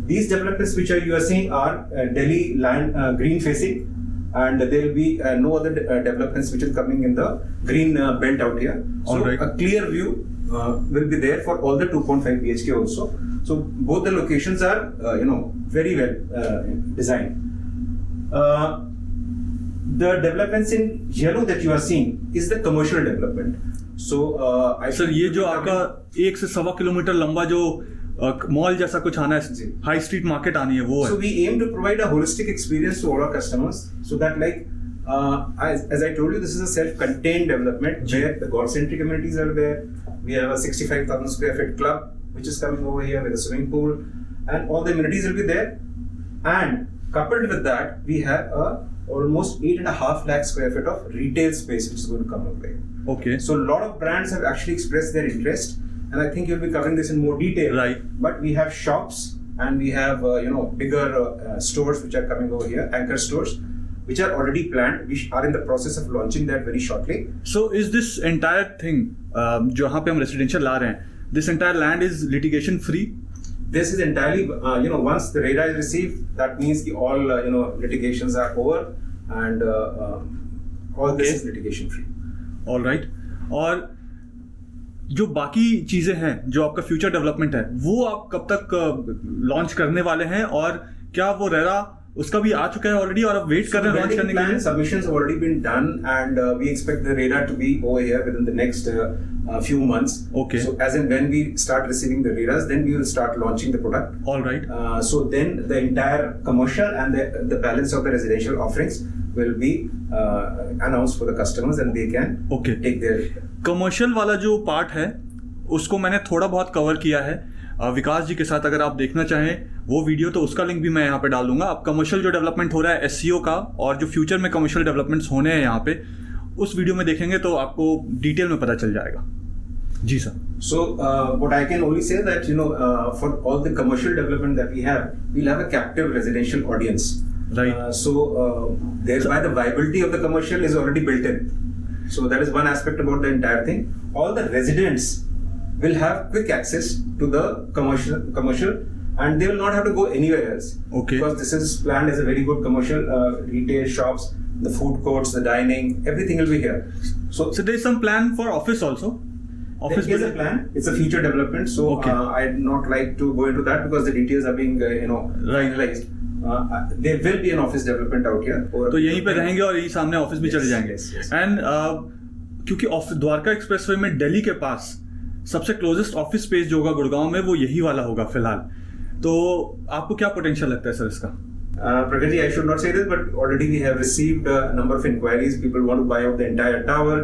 Speaker 2: These developments which you are seeing are Delhi land green facing, and there will be no other developments which are coming in the green belt out here. So a clear view will be there for all the 2.5 BHK also. So both the locations are very well designed. The developments in yellow that you are seeing is the commercial development. So
Speaker 1: sir ये जो आपका 1 से 1.25 kilometre लंबा जो mall जैसा कुछ आना है, हाई स्ट्रीट मार्केट आनी है, वो है.
Speaker 2: So we aim to provide a holistic experience to all our customers, so that as I told you, this is a self-contained development where the golf-centric amenities are there. We have a 65,000 square feet club which is coming over here with a swimming pool, and all the amenities will be there. And coupled with that, we have almost 8.5 lakh square feet of retail space which is going to come over here.
Speaker 1: Okay.
Speaker 2: So a lot of brands have actually expressed their interest, and I think you'll be covering this in more detail.
Speaker 1: Right.
Speaker 2: But we have shops, and we have bigger stores which are coming over here, anchor stores, which are already planned. We are in the process of launching that very shortly.
Speaker 1: So is this entire thing, जहाँ पे हम residential ला रहे हैं, this entire land is litigation free?
Speaker 2: This is entirely, once the RERA is received, that means all litigations are over, and all this is litigation free.
Speaker 1: All right. और जो बाकी चीजें हैं, जो आपका फ्यूचर डेवलपमेंट है, वो आप कब तक लॉन्च करने वाले हैं, और क्या वो रेरा उसका भी आ चुका है ऑलरेडी और आप वेट कर रहे हैं लॉन्च करने के लिए?
Speaker 2: Submissions already been done, and we expect the RERA to be over here within the next few months.
Speaker 1: Okay.
Speaker 2: So as in when we start receiving the RERAs, then we will start launching the product.
Speaker 1: All right.
Speaker 2: So then the entire commercial and the balance of the residential offerings will be announced for the customers, and they can take their.
Speaker 1: Commercial वाला जो part है उसको मैंने थोड़ा बहुत cover किया है विकास जी के साथ. अगर आप देखना चाहें वो वीडियो तो उसका लिंक भी मैं यहाँ पे डाल दूंगा. आप कमर्शियल जो डेवलपमेंट हो रहा है SCO का, और जो फ्यूचर में कमर्शियल डेवलपमेंट्स होने हैं यहाँ पे, उस वीडियो में देखेंगे तो आपको डिटेल में पता चल जाएगा. जी sir.
Speaker 2: So what I can only say that for all the commercial development that we have, we'll have a captive residential audience.
Speaker 1: Right.
Speaker 2: Thereby the viability of the commercial is already built in. So that is one aspect about the entire thing. All the residents will have quick access to the commercial, and they will not have to go anywhere else.
Speaker 1: Okay.
Speaker 2: Because this is planned as a very good commercial, retail shops, the food courts, the dining, everything will be here. So
Speaker 1: there is some plan for office also. Office
Speaker 2: is a plan. It's a future development. So I'd not like to go into that because the details are being finalized. There will be an office development out here.
Speaker 1: तो यहीं पे रहेंगे और यहीं सामने office भी चले जाएंगे. एंड क्योंकि द्वारका एक्सप्रेसवे में दिल्ली के पास सबसे क्लोजेस्ट ऑफिस स्पेस जो होगा गुड़गांव में, वो यही वाला होगा फिलहाल. तो आपको क्या पोटेंशियल लगता है सर इसका?
Speaker 2: Prakash ji, I should not say this, but already we have received a number of inquiries. People want to buy out the entire tower,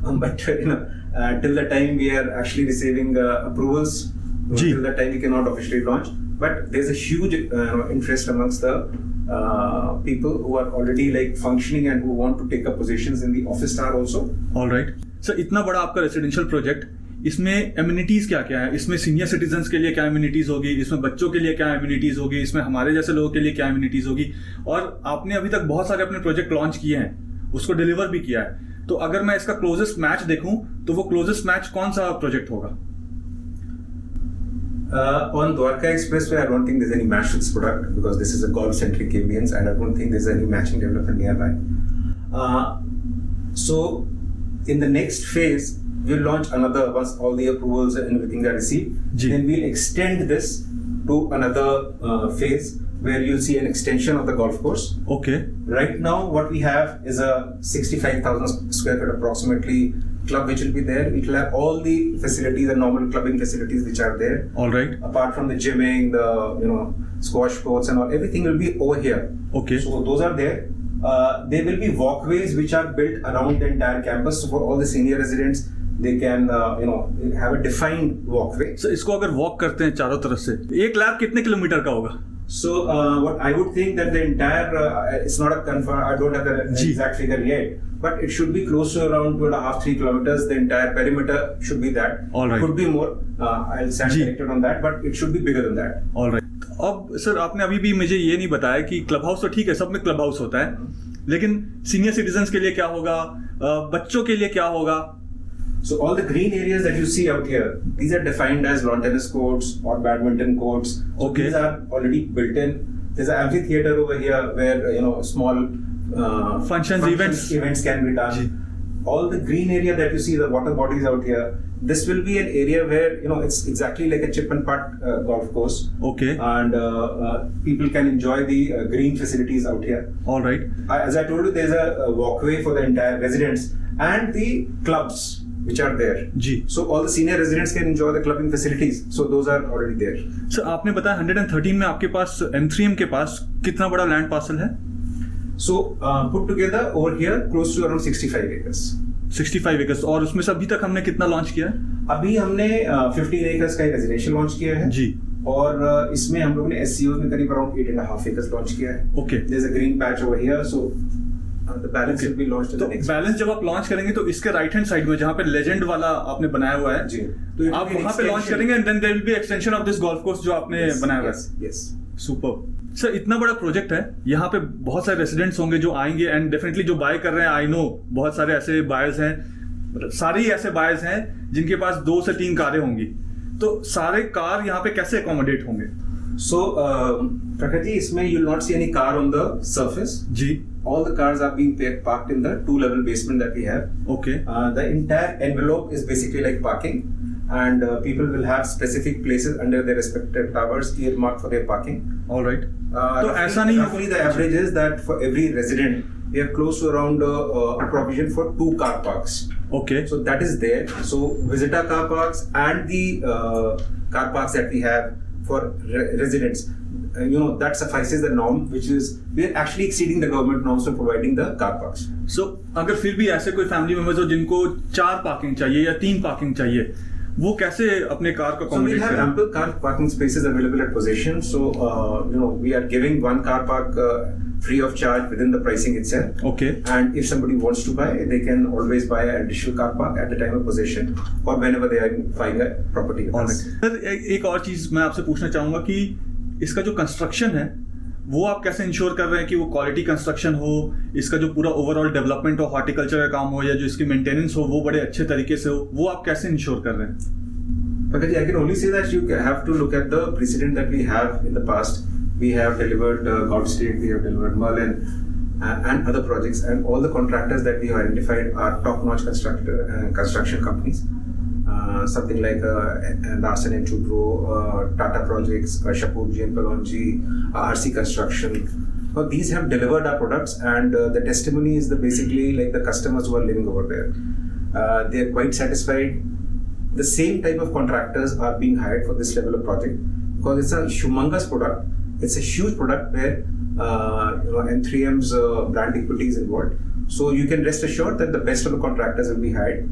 Speaker 2: but till the time we are actually receiving approvals, till the time we cannot officially launch. But there's a huge interest amongst the people who are already functioning and who want to take up positions in the office tower also.
Speaker 1: All right. Sir इतना बड़ा आपका residential project, इसमें amenities क्या क्या है? इसमें senior citizens के लिए क्या एमिनिटीज होगी, इसमें बच्चों के लिए क्या एमिनिटीज होगी, इसमें हमारे जैसे लोगों के लिए क्या एमिनिटीज होगी? और आपने अभी तक बहुत सारे अपने प्रोजेक्ट लॉन्च किए हैं, उसको डिलीवर भी किया है. तो अगर मैं इसका क्लोजेस्ट मैच देखूं तो वो क्लोजेस्ट मैच कौन सा प्रोजेक्ट होगा?
Speaker 2: On Dwarka Expressway, I don't think there's any match to this product because this is a golf-centric ambience, and I don't think there's any matching development nearby. So, in the next phase, we'll launch another once all the approvals and everything are received. Then we'll extend this to another phase where you'll see an extension of the golf course.
Speaker 1: Okay.
Speaker 2: Right now, what we have is a 65,000 square feet approximately club which will be there. It will have all the facilities, the normal clubbing facilities which are there.
Speaker 1: All right.
Speaker 2: Apart from the gymming, the squash courts and all, everything will be over here.
Speaker 1: Okay.
Speaker 2: So those are there. There will be walkways which are built around the entire campus. So for all the senior residents, they can have a defined walkway.
Speaker 1: So इसको अगर walk करते हैं चारों तरफ से, एक lab कितने kilometre का होगा?
Speaker 2: So what I would think that the entire it's not a confirm. I don't have the exact figure yet, but it should be close to around 2.5-3 kilometers. The entire perimeter should be that.
Speaker 1: All right.
Speaker 2: Could be more. I'll stand corrected on that, but it should be bigger than that.
Speaker 1: All right. अब sir आपने अभी भी मुझे ये नहीं बताया कि club house तो ठीक है, सब में क्लब हाउस होता है, लेकिन सीनियर सिटीजन्स के लिए क्या होगा, बच्चों के लिए क्या होगा?
Speaker 2: So all the green areas that you see out here, these are defined as lawn tennis courts or badminton courts. So
Speaker 1: Okay.
Speaker 2: these are already built in. There's an amphitheater over here where small
Speaker 1: Functions, events
Speaker 2: can be done.
Speaker 1: Ji.
Speaker 2: All the green area that you see, the water bodies out here, this will be an area where it's exactly like a chip and putt golf course.
Speaker 1: Okay.
Speaker 2: And people can enjoy the green facilities out here.
Speaker 1: All right.
Speaker 2: As I told you, there's a walkway for the entire residents and the clubs which are there.
Speaker 1: जी.
Speaker 2: So all the senior residents can enjoy the clubbing facilities. So those are already there.
Speaker 1: Sir आपने बताया 113 में आपके पास M3M के पास कितना बड़ा land parcel है?
Speaker 2: So put together over here close to around 65 acres.
Speaker 1: 65 acres, और उसमें से अभी तक हमने कितना लॉन्च किया है?
Speaker 2: अभी हमने 15 acres का एक रेजिडेंशियल लॉन्च किया है
Speaker 1: जी.
Speaker 2: और इसमें हम लोगों ने SCOs में करीब अराउंड 8.5 acres लॉन्च किया है.
Speaker 1: Okay.
Speaker 2: There's a green patch over here, so the balance will be launched in
Speaker 1: तो
Speaker 2: the next.
Speaker 1: बैलेंस जब आप लॉन्च करेंगे तो इसके राइट हैंड साइड में जहाँ पे लेजेंड वाला आपने बनाया हुआ है
Speaker 2: जी. तो
Speaker 1: आप वहाँ पे लॉन्च करेंगे and then there will be extension of this golf course जो आपने बनाया हुआ है.
Speaker 2: Yes.
Speaker 1: सुपर सर, इतना बड़ा प्रोजेक्ट है, यहाँ पे बहुत सारे रेसिडेंट्स होंगे जो आएंगे एंड डेफिनेटली जो बाय कर रहे हैं, आई नो बहुत सारे ऐसे बायर्स हैं, सारे ही ऐसे बायर्स हैं जिनके पास 2 से 3 कारें होंगी, तो सारे कार यहाँ पे कैसे अकोमोडेट होंगे?
Speaker 2: So, Prakhar ji, इसमें you will not see any car on the surface.
Speaker 1: Ji.
Speaker 2: All the cars are being parked in the 2-level basement that we have.
Speaker 1: Okay.
Speaker 2: The entire envelope is basically like parking, and people will have specific places under their respective towers earmarked for their parking.
Speaker 1: All right. तो ऐसा नहीं
Speaker 2: roughly the average is that for every resident we have close to around a provision for 2 car parks.
Speaker 1: Okay.
Speaker 2: So that is there. So visitor car parks and the car parks that we have for residents, that suffices the norm, which is we are actually exceeding the government norms for providing the car parks.
Speaker 1: So अगर फिर भी ऐसे कोई family members हो जिनको 4 parking चाहिए या 3 parking चाहिए, वो कैसे अपने कार को
Speaker 2: So we
Speaker 1: अकोमोडेट
Speaker 2: have
Speaker 1: करें?
Speaker 2: ample car parking spaces available at possession. So we are giving 1 car park free of charge within the pricing itself.
Speaker 1: Okay.
Speaker 2: And if somebody wants to buy, they can always buy an additional car park at the time of possession or whenever they are buying a property with us.
Speaker 1: Sir एक और चीज मैं आपसे पूछना चाहूंगा कि इसका जो कंस्ट्रक्शन है वो आप कैसे इंश्योर कर रहे हैं कि वो क्वालिटी कंस्ट्रक्शन हो, इसका जो पूरा ओवरऑल डेवलपमेंट हो, हॉर्टिकल्चर का काम हो या जो इसकी मेंटेनेंस हो वो बड़े अच्छे तरीके से हो, वो आप कैसे इंश्योर कर रहे हैं?
Speaker 2: Because I can only say that you have to look at the precedent that we have in the past. We have delivered Golf State, we have delivered Merlin, and other projects, and all the contractors that we have identified are top-notch construction companies. Something like Larsen & Toubro, Tata Projects, Shapoorji and Palonji, RC Construction. Well, these have delivered our products, and the testimony is basically like the customers who are living over there. They are quite satisfied. The same type of contractors are being hired for this level of project because it's a humongous product. It's a huge product where M3M's brand equity is involved. So you can rest assured that the best of the contractors will be hired.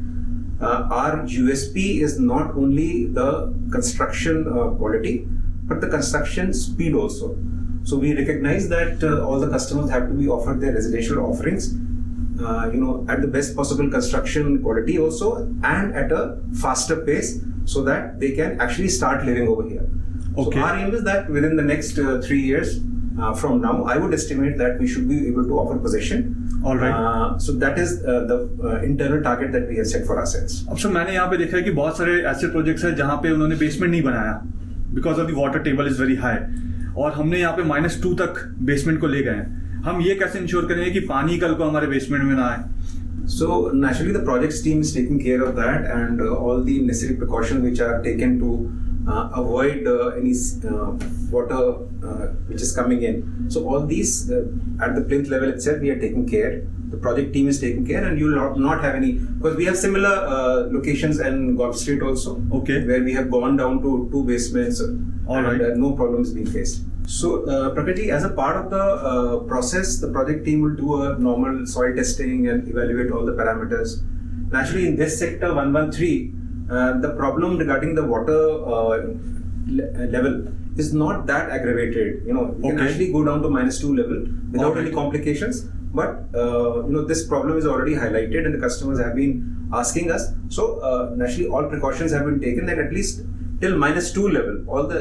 Speaker 2: Our USP is not only the construction quality, but the construction speed also. So we recognize that all the customers have to be offered their residential offerings, at the best possible construction quality also, and at a faster pace, so that they can actually start living over here.
Speaker 1: Okay.
Speaker 2: So our aim is that within the next 3 years from now, I would estimate that we should be able to offer possession.
Speaker 1: All right.
Speaker 2: So that is the internal target that we have set for ourselves.
Speaker 1: अब sir मैंने यहाँ पे देखा है कि बहुत सारे ऐसे प्रोजेक्ट्स हैं जहाँ पे उन्होंने बेसमेंट नहीं बनाया because of the water table is very high, और हमने यहाँ पे -2 तक बेसमेंट को ले गए हैं. हम ये कैसे इंश्योर करेंगे कि पानी कल को हमारे बेसमेंट में ना आए?
Speaker 2: So naturally the projects team is taking care of that, and all the necessary precautions which are taken to avoid any water which is coming in. So all these at the plinth level itself we are taking care. The project team is taking care, and you will not have any, because we have similar locations in Golf Street also,
Speaker 1: Okay.
Speaker 2: where we have gone down to 2 basements
Speaker 1: All
Speaker 2: and
Speaker 1: right.
Speaker 2: no problems being faced. So Prakriti, as a part of the process, the project team will do a normal soil testing and evaluate all the parameters. Naturally, in this sector 113, the problem regarding the water level is not that aggravated. You know, you can
Speaker 1: Okay.
Speaker 2: actually go down to -2 level without
Speaker 1: Alright.
Speaker 2: any complications. But this problem is already highlighted, and the customers have been asking us. So naturally, all precautions have been taken that at least till -2 level, all the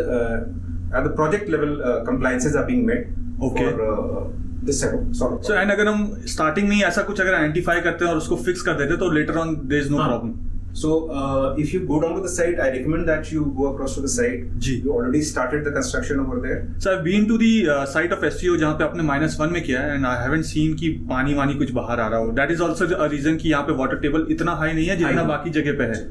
Speaker 2: at the project level compliances are being met.
Speaker 1: Okay.
Speaker 2: For this sort of.
Speaker 1: So and अगर हम starting में ही ऐसा कुछ अगर identify करते हैं और उसको फिक्स कर देते तो later on there is no
Speaker 2: हाँ.
Speaker 1: Problem.
Speaker 2: So if you go down to the site, I recommend that you go across to the site.
Speaker 1: जी.
Speaker 2: You already started the construction over there.
Speaker 1: So I've been to the site of SCO जहाँ पे आपने -1 में किया है, and I haven't seen कि पानी वानी कुछ बाहर आ रहा हो. That is also a reason कि यहाँ पे वाटर टेबल इतना हाई नहीं है जितना
Speaker 2: High.
Speaker 1: बाकी जगह पे है.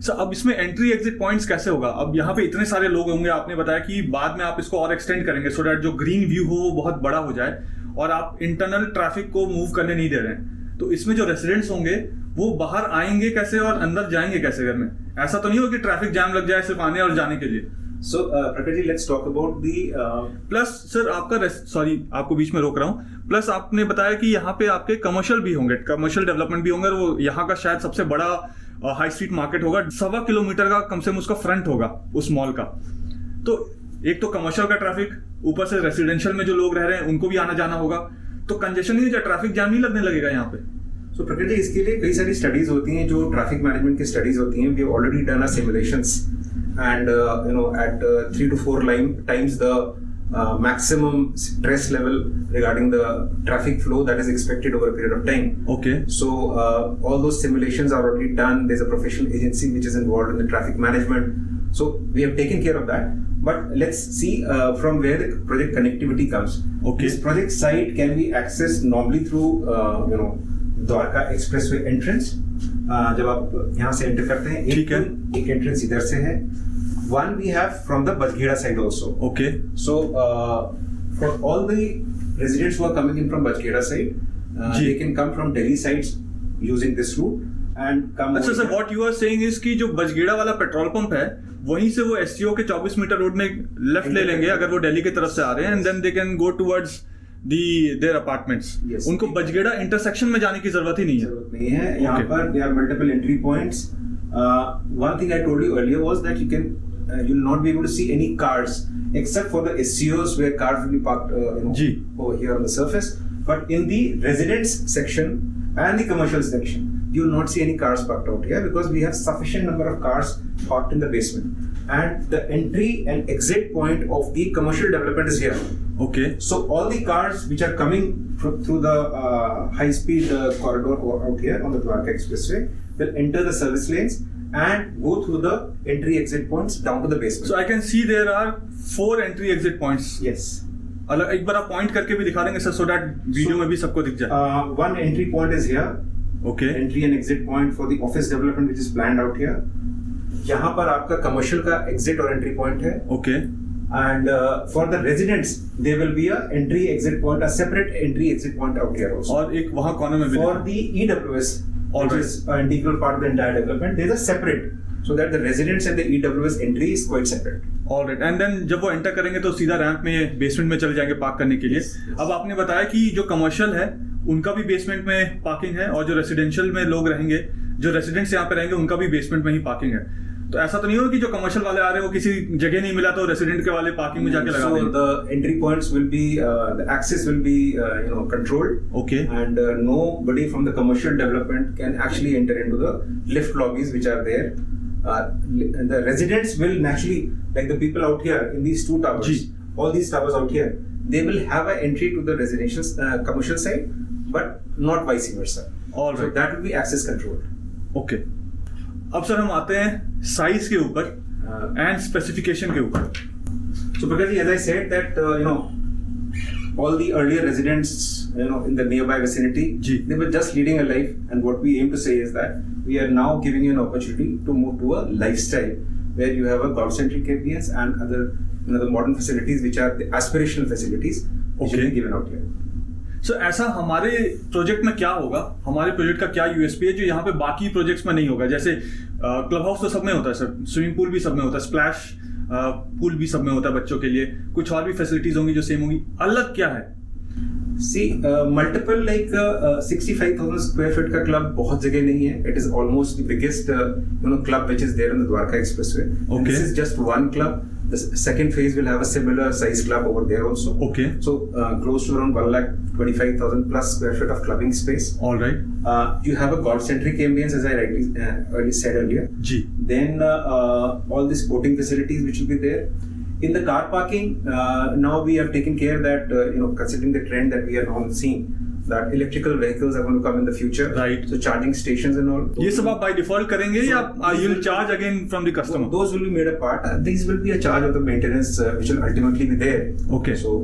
Speaker 1: So अब इसमें एंट्री एग्जिट पॉइंट्स कैसे होगा? अब यहाँ पे इतने सारे लोग होंगे, आपने बताया कि बाद में आप इसको और एक्सटेंड करेंगे सो दैट जो ग्रीन व्यू हो वो बहुत बड़ा हो जाए और आप इंटरनल ट्रैफिक को मूव करने नहीं दे रहे हैं. तो इसमें जो रेसिडेंट्स होंगे वो बाहर आएंगे कैसे और अंदर जाएंगे कैसे घर में? ऐसा तो नहीं हो कि ट्रैफिक जैम लग जाए सिर्फ आने और जाने के लिए.
Speaker 2: So Prakriti, let's talk about the.
Speaker 1: Plus sir आपका सॉरी आपको बीच में रोक रहा हूँ. प्लस आपने बताया कि यहाँ पे आपके कमर्शियल भी होंगे, कमर्शियल डेवलपमेंट भी होंगे और वो यहाँ का शायद सबसे बड़ा हाई स्ट्रीट मार्केट होगा. 1.25 किलोमीटर का कम से कम उसका फ्रंट होगा उस मॉल का. तो एक तो कमर्शियल का ट्रैफिक, ऊपर से रेसिडेंशियल में जो लोग रह रहे हैं उनको भी आना जाना होगा. तो कंजेशन नहीं हो जाए, ट्रैफिक जैम नहीं लगने लगेगा यहाँ पे?
Speaker 2: So प्रकृति, इसके लिए कई सारी स्टडीज होती हैं जो ट्रैफिक मैनेजमेंट की स्टडीज होती हैं. We have already done a simulations and at 3 to 4 times the maximum stress level regarding the traffic flow that is expected over a period of time.
Speaker 1: Okay.
Speaker 2: So all those simulations are already done. There's a professional agency which is involved in the traffic management. So we have taken care of that. But let's see from where the project connectivity comes.
Speaker 1: Okay.
Speaker 2: This project site can be accessed normally through Dwarka Expressway entrance. जब आप यहाँ से enter करते हैं,
Speaker 1: ठीक है.
Speaker 2: एक entrance इधर से है. One we have from the Bajgeda side also.
Speaker 1: Okay.
Speaker 2: So for all the residents who are coming in from Bajgeda side,
Speaker 1: जी.
Speaker 2: they can come from Delhi sides using this route and come.
Speaker 1: अच्छा
Speaker 2: over
Speaker 1: sir,
Speaker 2: here.
Speaker 1: What you are saying is कि जो बजगेड़ा वाला petrol pump है वहीं से वो SCO के 24 मीटर रोड में लेफ्ट ले लेंगे अगर वो दिल्ली की तरफ से आ रहे हैं, and then they can go towards their apartments.
Speaker 2: Yes.
Speaker 1: उनको बजगेड़ा इंटरसेक्शन में जाने की जरूरत ही नहीं है.
Speaker 2: जरूरत नहीं है. यहाँ
Speaker 1: Okay.
Speaker 2: पर there are multiple entry points. One thing I told you earlier was that you will not be able to see any cars except for the SCOs where cars will be parked
Speaker 1: जी.
Speaker 2: over here on the surface. But in the residence section and the commercial section, you will not see any cars parked out here because we have sufficient number of cars parked in the basement. And the entry and exit point of the commercial development is here.
Speaker 1: Okay.
Speaker 2: So all the cars which are coming through the high-speed corridor out here on the Dwarka Expressway will enter the service lanes and go through the entry-exit points down to the basement.
Speaker 1: So I can see there are 4 entry exit points.
Speaker 2: Yes.
Speaker 1: अलग एक बार आप point करके भी दिखा देंगे sir so that video में भी सबको दिख जाए.
Speaker 2: One entry point is here.
Speaker 1: Okay.
Speaker 2: Entry and exit point for the office development which is planned out here. यहाँ पर आपका commercial का exit और entry point है.
Speaker 1: Okay.
Speaker 2: And for the residents, there will be a entry-exit point, a separate entry-exit point out here also.
Speaker 1: और एक वहाँ corner में भी
Speaker 2: For
Speaker 1: दिखा.
Speaker 2: the EWS,
Speaker 1: All
Speaker 2: which
Speaker 1: right.
Speaker 2: is an integral part of the entire development, there is a separate, so that the residents and the EWS entry is quite separate.
Speaker 1: Alright. And then जब वो enter करेंगे तो सीधा ramp में basement में चले जाएंगे park करने के लिए.
Speaker 2: Yes, yes.
Speaker 1: अब आपने बताया कि जो कमर्शियल है उनका भी बेसमेंट में पार्किंग है और जो रेसिडेंशियल में लोग रहेंगे, जो रेसिडेंट्स यहाँ पे रहेंगे उनका भी बेसमेंट में ही पार्किंग है. तो ऐसा तो नहीं होगा कि जो कमर्शियल वाले आ रहे हैं वो किसी जगह नहीं मिला तो रेसिडेंट के वाले पार्किंग में जाके लगा
Speaker 2: So
Speaker 1: देंगे.
Speaker 2: the entry points will be, the access will be, controlled.
Speaker 1: Okay.
Speaker 2: And nobody from the commercial development can actually enter into the lift lobbies which are there. The residents will naturally, like the people out here in these 2 towers,
Speaker 1: जी.
Speaker 2: all these towers out here, they will have an entry to the residential commercial side, but not vice versa.
Speaker 1: All
Speaker 2: So
Speaker 1: right.
Speaker 2: that will be access controlled.
Speaker 1: Okay. अब sir हम आते हैं size के ऊपर and specification के ऊपर.
Speaker 2: So Prakash, as I said that all the earlier residents in the nearby vicinity,
Speaker 1: ji.
Speaker 2: they were just leading a life, and what we aim to say is that we are now giving you an opportunity to move to a lifestyle where you have a God-centric ambience and other, the modern facilities which are the aspirational facilities which will be given out here.
Speaker 1: So, ऐसा हमारे project में क्या होगा, हमारे project का क्या USP है जो यहाँ पे बाकी प्रोजेक्ट्स में नहीं होगा? जैसे क्लब हाउस तो सब में होता है सर, स्विमिंग पूल भी सब में होता है, स्प्लैश पूल भी सब में होता है बच्चों के लिए, कुछ और भी फैसिलिटीज होंगी जो सेम होंगी, अलग क्या है?
Speaker 2: See, multiple 65,000 square feet का क्लब बहुत जगह नहीं है. It is almost the biggest club which is there on the Dwarka Expressway.
Speaker 1: Okay.
Speaker 2: And this is just one club. The second phase will have a similar size club over there also.
Speaker 1: Okay.
Speaker 2: So close to around 1,25,000 plus square feet of clubbing space.
Speaker 1: All right.
Speaker 2: You have a God-centric ambience, as I already said earlier.
Speaker 1: Ji.
Speaker 2: Then all the sporting facilities which will be there. In the car parking, now we have taken care that considering the trend that we are now seeing, that electrical vehicles are going to come in the future.
Speaker 1: Right.
Speaker 2: So charging stations and all.
Speaker 1: ये सब आप by default करेंगे या you'll charge again from the customer?
Speaker 2: Those will be made a part. These will be a charge of the maintenance, which will ultimately be there.
Speaker 1: Okay.
Speaker 2: So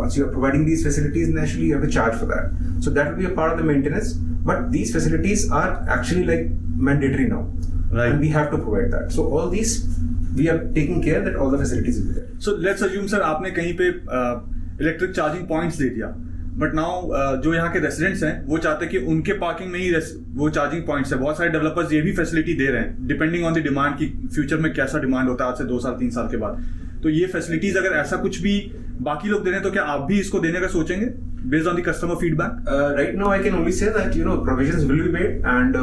Speaker 2: once you are providing these facilities, naturally you have to charge for that. So that will be a part of the maintenance. But these facilities are actually like mandatory now.
Speaker 1: Right.
Speaker 2: And we have to provide that. So all these, we are taking care that all the facilities will be there.
Speaker 1: So let's assume sir आपने कहीं पे electric charging points दे दिया, but now जो यहाँ के residents हैं वो चाहते हैं कि उनके पार्किंग में ही वो चार्जिंग पॉइंट्स है. बहुत सारे डेवलपर्स ये भी फैसिलिटी दे रहे हैं डिपेंडिंग ऑन द डिमांड की फ्यूचर में कैसा डिमांड होता है आज से 2 साल 3 साल के बाद. तो ये फैसिलिटीज अगर ऐसा कुछ भी बाकी लोग दे रहे हैं तो क्या आप भी इसको देने का सोचेंगे based on the customer feedback?
Speaker 2: Right now I can only say that provisions will be made, and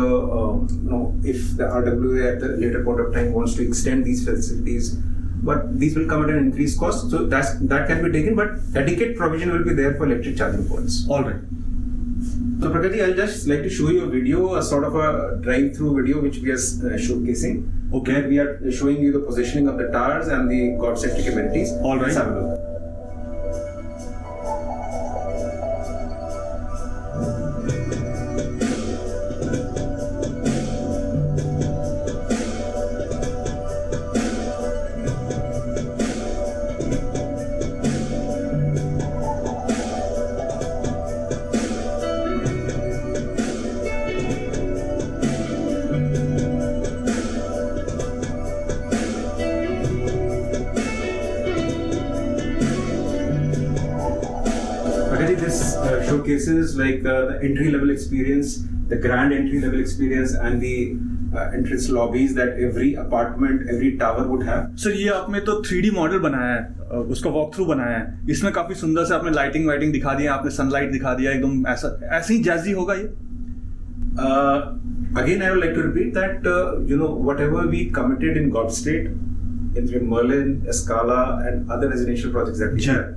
Speaker 2: if the RWA at the later point of time wants to extend these facilities, but these will come at an increased cost, so that can be taken, but adequate provision will be there for electric charging points.
Speaker 1: All right.
Speaker 2: So Prakati, I'll just like to show you a video, a sort of a drive-through video which we are showcasing.
Speaker 1: Okay.
Speaker 2: Where we are showing you the positioning of the towers and the God-centric amenities.
Speaker 1: All right.
Speaker 2: Let's have a look. This showcases like the entry level experience, the grand entry level experience, and the entrance lobbies that every apartment, every tower would have.
Speaker 1: Sir ये आपने तो 3D model बनाया है, उसका walk through बनाया है, इसमें काफी सुंदर से आपने लाइटिंग दिखा दिया, आपने सनलाइट दिखा दिया, एकदम ऐसे ही जैज़ी होगा ये.
Speaker 2: Again, I would like to repeat that whatever we committed in God State, in Merlin, Escala, and other residential projects that we have,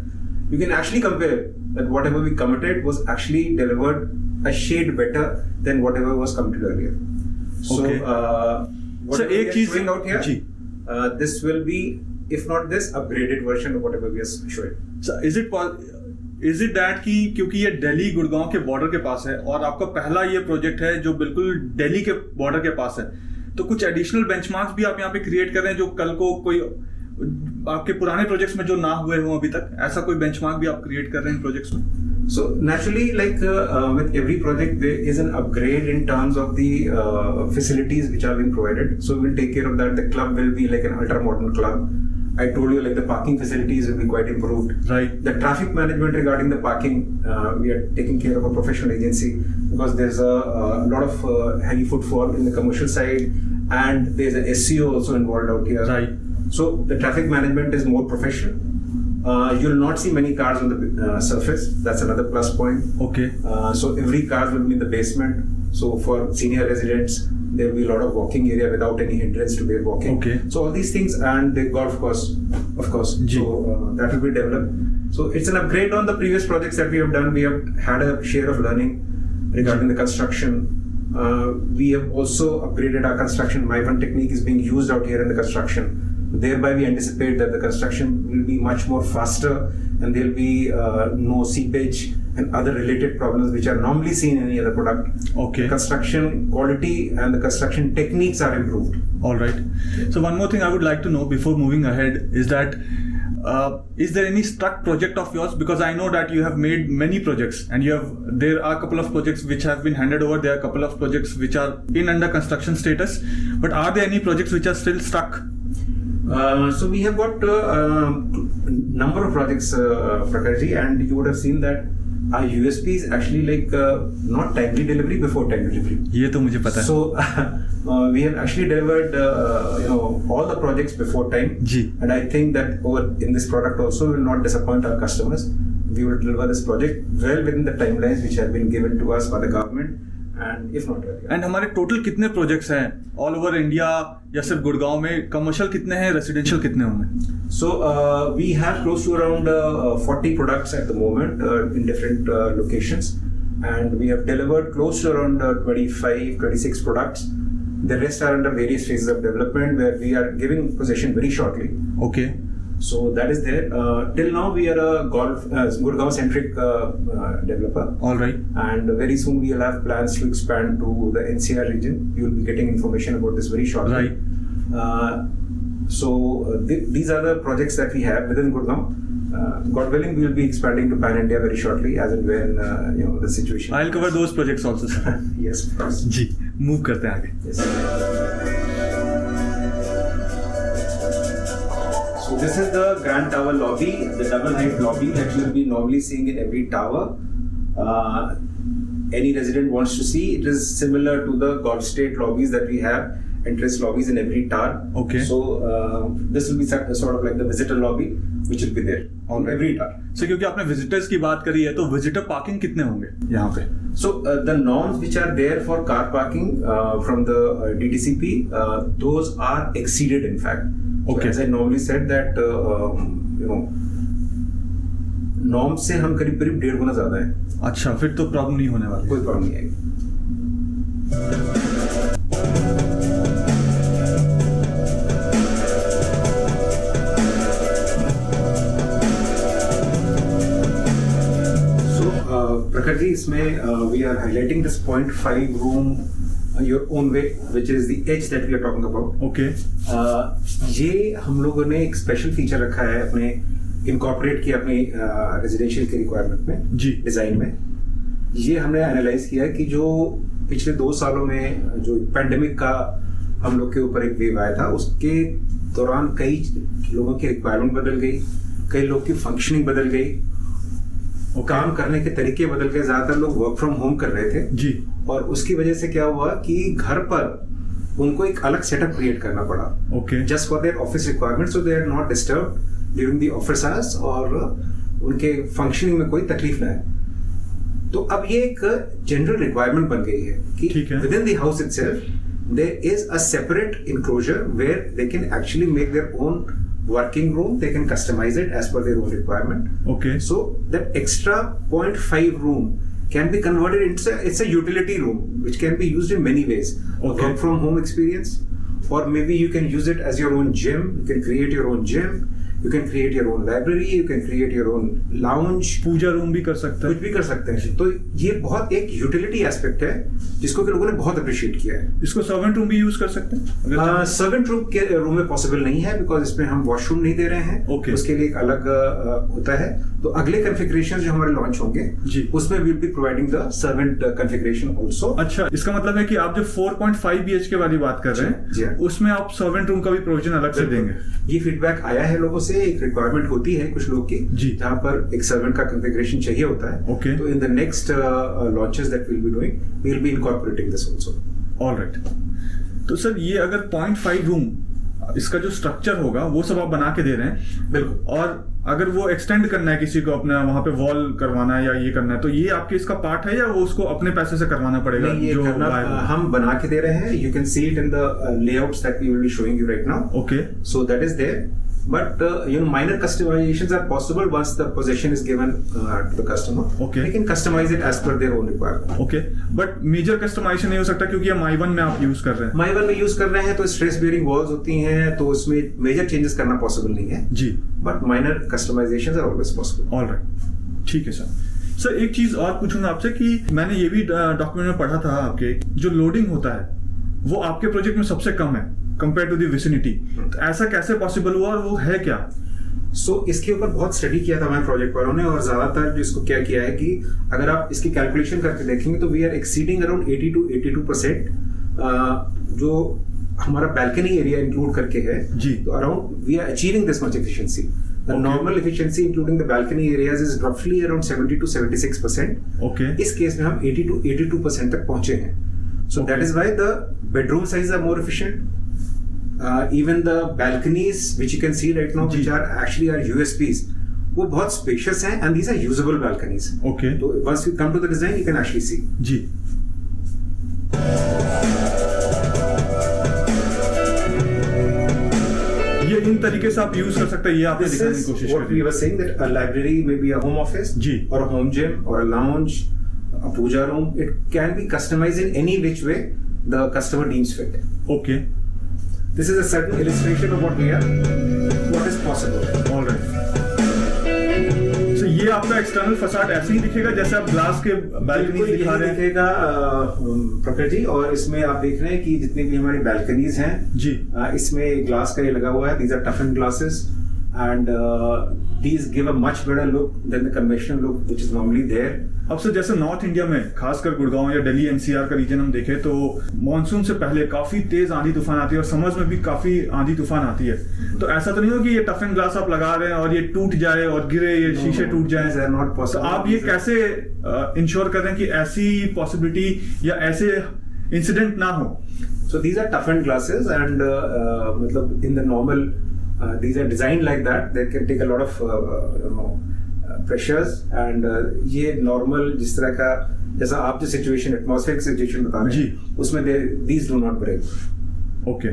Speaker 2: you can actually compare that whatever we committed was actually delivered a shade better than whatever was committed earlier.
Speaker 1: Okay.
Speaker 2: So, what we are showing out here,
Speaker 1: ji.
Speaker 2: This will be, if not this, upgraded version of whatever we are showing.
Speaker 1: So, is it that कि क्योंकि ये दिल्ली गुड़गांव के border के पास है और आपका पहला ये प्रोजेक्ट है जो बिल्कुल दिल्ली के बॉर्डर के पास है, तो कुछ एडिशनल बेंचमार्क्स भी आप यहाँ पे क्रिएट कर रहे हैं जो कल को कोई आपके पुराने प्रोजेक्ट्स में जो ना हुए हो अभी तक, ऐसा कोई बेंचमार्क भी आप क्रिएट कर रहे हैं प्रोजेक्ट्स में?
Speaker 2: So naturally, like with every project, there is an upgrade in terms of the facilities which are being provided. So we'll take care of that. The club will be like an ultra-modern club. I told you like the parking facilities will be quite improved.
Speaker 1: Right.
Speaker 2: The traffic management regarding the parking, we are taking care of a professional agency because there's a lot of heavy footfall in the commercial side, and there's an SEO also involved out here.
Speaker 1: Right.
Speaker 2: So the traffic management is more professional. You'll not see many cars on the surface. That's another plus point.
Speaker 1: Okay.
Speaker 2: So every car will be in the basement. So for senior residents, there will be a lot of walking area without any hindrance to their walking.
Speaker 1: Okay.
Speaker 2: So all these things, and the golf course, of course.
Speaker 1: Ji.
Speaker 2: So that will be developed. So it's an upgrade on the previous projects that we have done. We have had a share of learning regarding the construction. We have also upgraded our construction. My1 technique is being used out here in the construction. Thereby, we anticipate that the construction will be much more faster, and there will be no seepage and other related problems which are normally seen in any other product.
Speaker 1: Okay.
Speaker 2: The construction quality and the construction techniques are improved.
Speaker 1: All right. So one more thing I would like to know before moving ahead is that is there any stuck project of yours? Because I know that you have made many projects, and there are a couple of projects which have been handed over. There are a couple of projects which are under construction status. But are there any projects which are still stuck?
Speaker 2: So we have got number of projects, Prakhar ji, and you would have seen that our USP is actually like not timely delivery, before time delivery.
Speaker 1: ये तो मुझे पता है.
Speaker 2: So we have actually delivered all the projects before time.
Speaker 1: जी.
Speaker 2: And I think that in this product also will not disappoint our customers. We will deliver this project well within the timelines which have been given to us by the government, and if not earlier.
Speaker 1: And हमारे total कितने projects हैं all over India या सिर्फ गुड़गांव में? Commercial कितने हैं, residential कितने होंगे?
Speaker 2: So we have close to around 40 products at the moment in different locations, and we have delivered close to around 25-26 products. The rest are under various phases of development where we are giving possession very shortly.
Speaker 1: Okay.
Speaker 2: So that is there. Till now we are a Gurgaon centric developer.
Speaker 1: All right.
Speaker 2: And very soon we will have plans to expand to the NCR region. You will be getting information about this very shortly.
Speaker 1: Right.
Speaker 2: So these are the projects that we have within Gurgaon. God willing, we will be expanding to Pan India very shortly, as and when the situation.
Speaker 1: I'll cover those projects also, sir.
Speaker 2: Yes, of course.
Speaker 1: जी, move करते हैं आगे.
Speaker 2: Yes. So this is the Grand Tower lobby, the double height lobby that you will be normally seeing in every tower. Any resident wants to see, it is similar to the Golf State lobbies that we have, entrance lobbies in every tower.
Speaker 1: Okay.
Speaker 2: So this will be sort of like the visitor lobby, which will be there on every tower.
Speaker 1: So क्योंकि आपने visitors की बात करी है, तो visitor parking कितने होंगे यहाँ पे?
Speaker 2: So the norms which are there for car parking from the DTCP, those are exceeded in fact.
Speaker 1: Okay.
Speaker 2: So as I normally said that norm से हम करीब 1.5 गुना ज्यादा है.
Speaker 1: अच्छा, फिर तो प्रॉब्लम नहीं होने वाली.
Speaker 2: कोई प्रॉब्लम नहीं आएगी. Prakhar ji, इसमें we are highlighting this 0.5 room your own way, which is the edge that we are talking about.
Speaker 1: Okay.
Speaker 2: ये हम लोगों ने एक स्पेशल फीचर रखा है अपने इनकॉर्पोरेट किया अपनी रेजिडेंशियल की रिक्वायरमेंट में,
Speaker 1: जी,
Speaker 2: डिजाइन में. ये हमने एनालाइज किया कि जो पिछले 2 सालों में जो पैंडेमिक का हम लोग के ऊपर एक वेव आया था, उसके दौरान कई लोगों की रिक्वायरमेंट बदल गई, कई लोग की फंक्शनिंग बदल गई, काम करने के तरीके बदल गए. ज्यादातर लोग वर्क फ्रॉम होम कर रहे थे
Speaker 1: जी, और
Speaker 2: उसकी वजह से क्या हुआ कि घर पर उनको एक अलग सेटअप क्रिएट करना पड़ा.
Speaker 1: Okay.
Speaker 2: Just for their office requirement, so they are not disturb during the office hours, और उनके फंक्शनिंग में कोई तकलीफ ना है. तो अब ये एक जनरल रिक्वायरमेंट बन गई है कि within the house itself there is a separate enclosure where they can actually make their own working room. They can customize it as per their own requirement.
Speaker 1: Okay.
Speaker 2: So that extra 0.5 room can be converted into it's a utility room which can be used in many ways.
Speaker 1: Okay.
Speaker 2: Work from home experience, or maybe you can use it as your own gym. You can create your own gym. You can create your own library. You can create your own lounge.
Speaker 1: Puja room भी कर सकते हैं.
Speaker 2: कुछ भी कर सकते हैं. तो ये बहुत एक यूटिलिटी एस्पेक्ट है जिसको कि लोगों ने बहुत अप्रिशिएट किया है.
Speaker 1: इसको सर्वेंट रूम भी यूज कर सकते हैं?
Speaker 2: सर्वेंट रूम के रूम में पॉसिबल नहीं है, बिकॉज इसमें हम वॉशरूम नहीं दे रहे हैं.
Speaker 1: Okay.
Speaker 2: उसके लिए एक अलग होता है. तो अगले कॉन्फ़िगरेशन जो हमारे लॉन्च होंगे
Speaker 1: जी,
Speaker 2: उसमें we will be providing the servant configuration also.
Speaker 1: अच्छा, इसका मतलब है कि आप जो 4.5 BHK वाली बात कर रहे हैं, उसमें आप सर्वेंट रूम का भी प्रोविजन अलग से देंगे?
Speaker 2: ये फीडबैक आया है लोगों से. एक रिक्वायरमेंट होती है कुछ लोग की जहाँ पर एक सर्वेंट का कॉन्फ़िगरेशन चाहिए होता है.
Speaker 1: Okay.
Speaker 2: तो in the next launches that we will be doing, we will be incorporating this also.
Speaker 1: Alright. तो सर ये अगर 0.5 रूम इसका जो स्ट्रक्चर होगा वो सब आप बना के दे रहे हैं?
Speaker 2: बिल्कुल.
Speaker 1: और अगर वो एक्सटेंड करना है किसी को, अपना वहां पे वॉल करवाना है या ये करना है, तो ये आपके इसका पार्ट है या वो उसको अपने पैसे से करवाना पड़ेगा?
Speaker 2: नहीं, ये करना हम बना के दे रहे हैं. You can see it in the layouts that we will be showing you right now.
Speaker 1: Okay.
Speaker 2: So that is there. But minor customizations are possible once the possession is given to the customer.
Speaker 1: Okay.
Speaker 2: They can customize it as per their own requirement.
Speaker 1: Okay. But major customization नहीं हो सकता क्योंकि ये My1 में आप use कर रहे हैं.
Speaker 2: My1 में यूज कर रहे हैं तो स्ट्रेस बेयरिंग वॉल्स होती हैं, तो उसमें मेजर चेंजेस करना पॉसिबल नहीं है
Speaker 1: जी.
Speaker 2: But minor customizations are always possible.
Speaker 1: Alright. ठीक है सर. सर एक चीज और पूछूंगा आपसे कि मैंने ये भी डॉक्यूमेंट में पढ़ा था आपके, जो लोडिंग होता है वो आपके प्रोजेक्ट में सबसे कम है कंपेयर टू द विसिनिटी. तो ऐसा कैसे पॉसिबल हुआ और वो है क्या?
Speaker 2: इसके ऊपर बहुत स्टडी किया था हमारे प्रोजेक्ट वालों ने, और ज्यादातर जिसको क्या किया है कि अगर आप इसकी कैलकुलेशन करके देखेंगे तो we are exceeding around 80 to 82% जो हमारा balcony area include करके है
Speaker 1: जी।
Speaker 2: तो around we are achieving this much efficiency. The normal efficiency including the balcony areas is roughly around 70 to 76%.
Speaker 1: Okay
Speaker 2: इस केस में हम 80 to 82% तक पहुंचे हैं. So that is why the bedroom sizes are more efficient. Even the balconies which you can see right now, which are actually our USPs, वो बहुत spacious हैं and these are usable balconies.
Speaker 1: Okay
Speaker 2: So once you come to the design, you can actually see.
Speaker 1: जी ये इन तरीके से आप use कर सकते हैं, ये आपने
Speaker 2: This
Speaker 1: दिखाने की
Speaker 2: is
Speaker 1: कोशिश
Speaker 2: what we
Speaker 1: करी।
Speaker 2: were saying, that a library may be a home office,
Speaker 1: जी।
Speaker 2: or a home gym, or a lounge, a puja room. It can be customized in any which way the customer deems fit.
Speaker 1: Okay
Speaker 2: This is a certain illustration of what is possible.
Speaker 1: Alright. So ये आपका external facade ऐसे ही दिखेगा जैसे आप glass के balcony
Speaker 2: बिल्कुल
Speaker 1: दिखा
Speaker 2: यही
Speaker 1: रहे हैं।
Speaker 2: दिखेगा प्रकृति, और इसमें आप देख रहे हैं कि जितनी भी हमारी बालकनीज हैं
Speaker 1: जी
Speaker 2: इसमें ग्लास का ये लगा हुआ है. These are toughened glasses and these give a much better look than the conventional look which is normally there.
Speaker 1: अब से जैसे नॉर्थ इंडिया में खासकर गुड़गांव या दिल्ली एनसीआर का रीजन हम देखें तो मॉनसून से पहले काफी तेज आंधी तूफान आती है और समर्स में भी काफी आंधी तूफान आती है। तो ऐसा तो नहीं हो कि ये टफ एंड ग्लास आप लगा रहे हैं और ये टूट जाए और गिरे, ये शीशे टूट
Speaker 2: These
Speaker 1: जाए।
Speaker 2: are not
Speaker 1: तो
Speaker 2: possible.
Speaker 1: आप ये कैसे इंश्योर कर रहे हैं कि ऐसी पॉसिबिलिटी या ऐसे इंसिडेंट ना हो?
Speaker 2: So these are toughened glasses and मतलब in the normal these are designed like that. They can take a lot of pressures and ये normal जिस तरह का जैसा आप जो situation atmospheric situation बता रहे हैं उसमें these do not break.
Speaker 1: Okay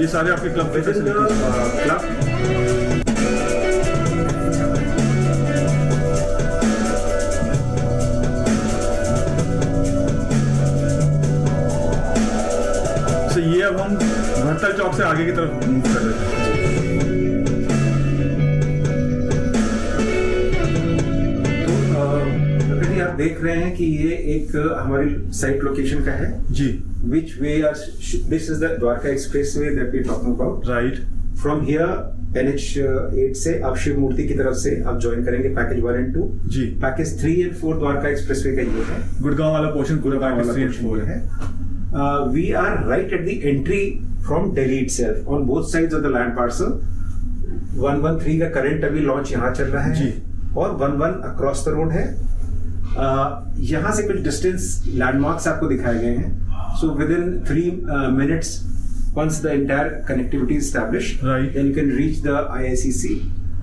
Speaker 1: ये सारे आपके क्लब के
Speaker 2: Within the
Speaker 1: facilities।
Speaker 2: club
Speaker 1: तो ये अब हम भरतल चौक से आगे की तरफ मूव कर रहे हैं।
Speaker 2: प्रकृति आप देख रहे हैं कि ये एक हमारी साइट लोकेशन का है.
Speaker 1: जी
Speaker 2: Which way are this is the Dwarka Expressway that we're talking about.
Speaker 1: Right
Speaker 2: From here NH8 से आप शिव मूर्ति की तरफ से आप ज्वाइन करेंगे पैकेज 1 and 2.
Speaker 1: जी
Speaker 2: पैकेज 3 and 4 द्वारका एक्सप्रेसवे का ये है.
Speaker 1: गुड़गांव वाला पोर्शन पूरा
Speaker 2: वाला
Speaker 1: पैकेज 3 और
Speaker 2: portion
Speaker 1: 4
Speaker 2: ये
Speaker 1: है।
Speaker 2: है. We are right at the entry from Delhi itself on both sides of the land parcel. 113 का करंट अभी लॉन्च यहाँ चल रहा है
Speaker 1: जी।
Speaker 2: और 11 अक्रॉस द रोड है. यहाँ से कुछ डिस्टेंस लैंडमार्क्स आपको दिखाए गए हैं. So within 3 minutes, once the entire connectivity is established,
Speaker 1: Right.
Speaker 2: then you can reach the IICC.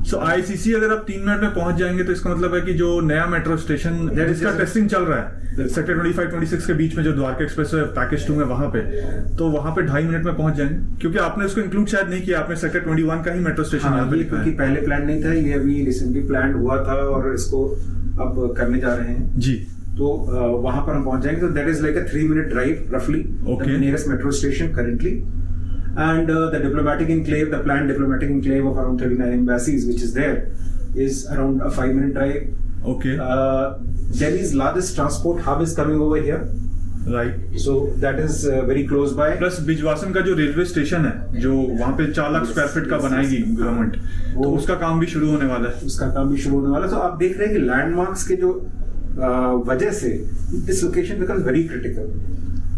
Speaker 1: So ICC अगर आप 3 मिनट में पहुंच जाएंगे तो इसका मतलब है कि जो नया मेट्रो स्टेशन जिसका टेस्टिंग चल रहा है सेक्टर 25-26 के बीच में जो द्वारका एक्सप्रेस पैकेज 2 में वहां पे, तो वहां पे 2.5 मिनट में पहुंच जाएंगे, क्योंकि आपने उसको इंक्लूड शायद नहीं किया, आपने सेक्टर 21 का ही मेट्रो स्टेशन यहाँ पे लिखा
Speaker 2: क्योंकि
Speaker 1: है।
Speaker 2: पहले प्लान नहीं था, ये अभी रिसेंटली प्लान हुआ था और इसको अब करने जा रहे हैं.
Speaker 1: जी
Speaker 2: तो वहां पर हम पहुंच जाएंगे. तो that is like a 3 minute drive roughly.
Speaker 1: Okay.
Speaker 2: The nearest metro station currently. And the diplomatic enclave, the planned diplomatic enclave of around 39 embassies, which is there, is around a 5 minute drive.
Speaker 1: Okay
Speaker 2: Delhi's largest transport hub is coming over here.
Speaker 1: Right.
Speaker 2: So that is very close by.
Speaker 1: Plus Bijwasan का जो railway station है जो वहाँ पे 4 lakh square feet का बनाएगी government, तो उसका काम भी शुरू होने वाला है।
Speaker 2: उसका काम भी शुरू होने वाला है. तो आप देख रहे हैं कि लैंडमार्क्स के जो वजह से this location become very critical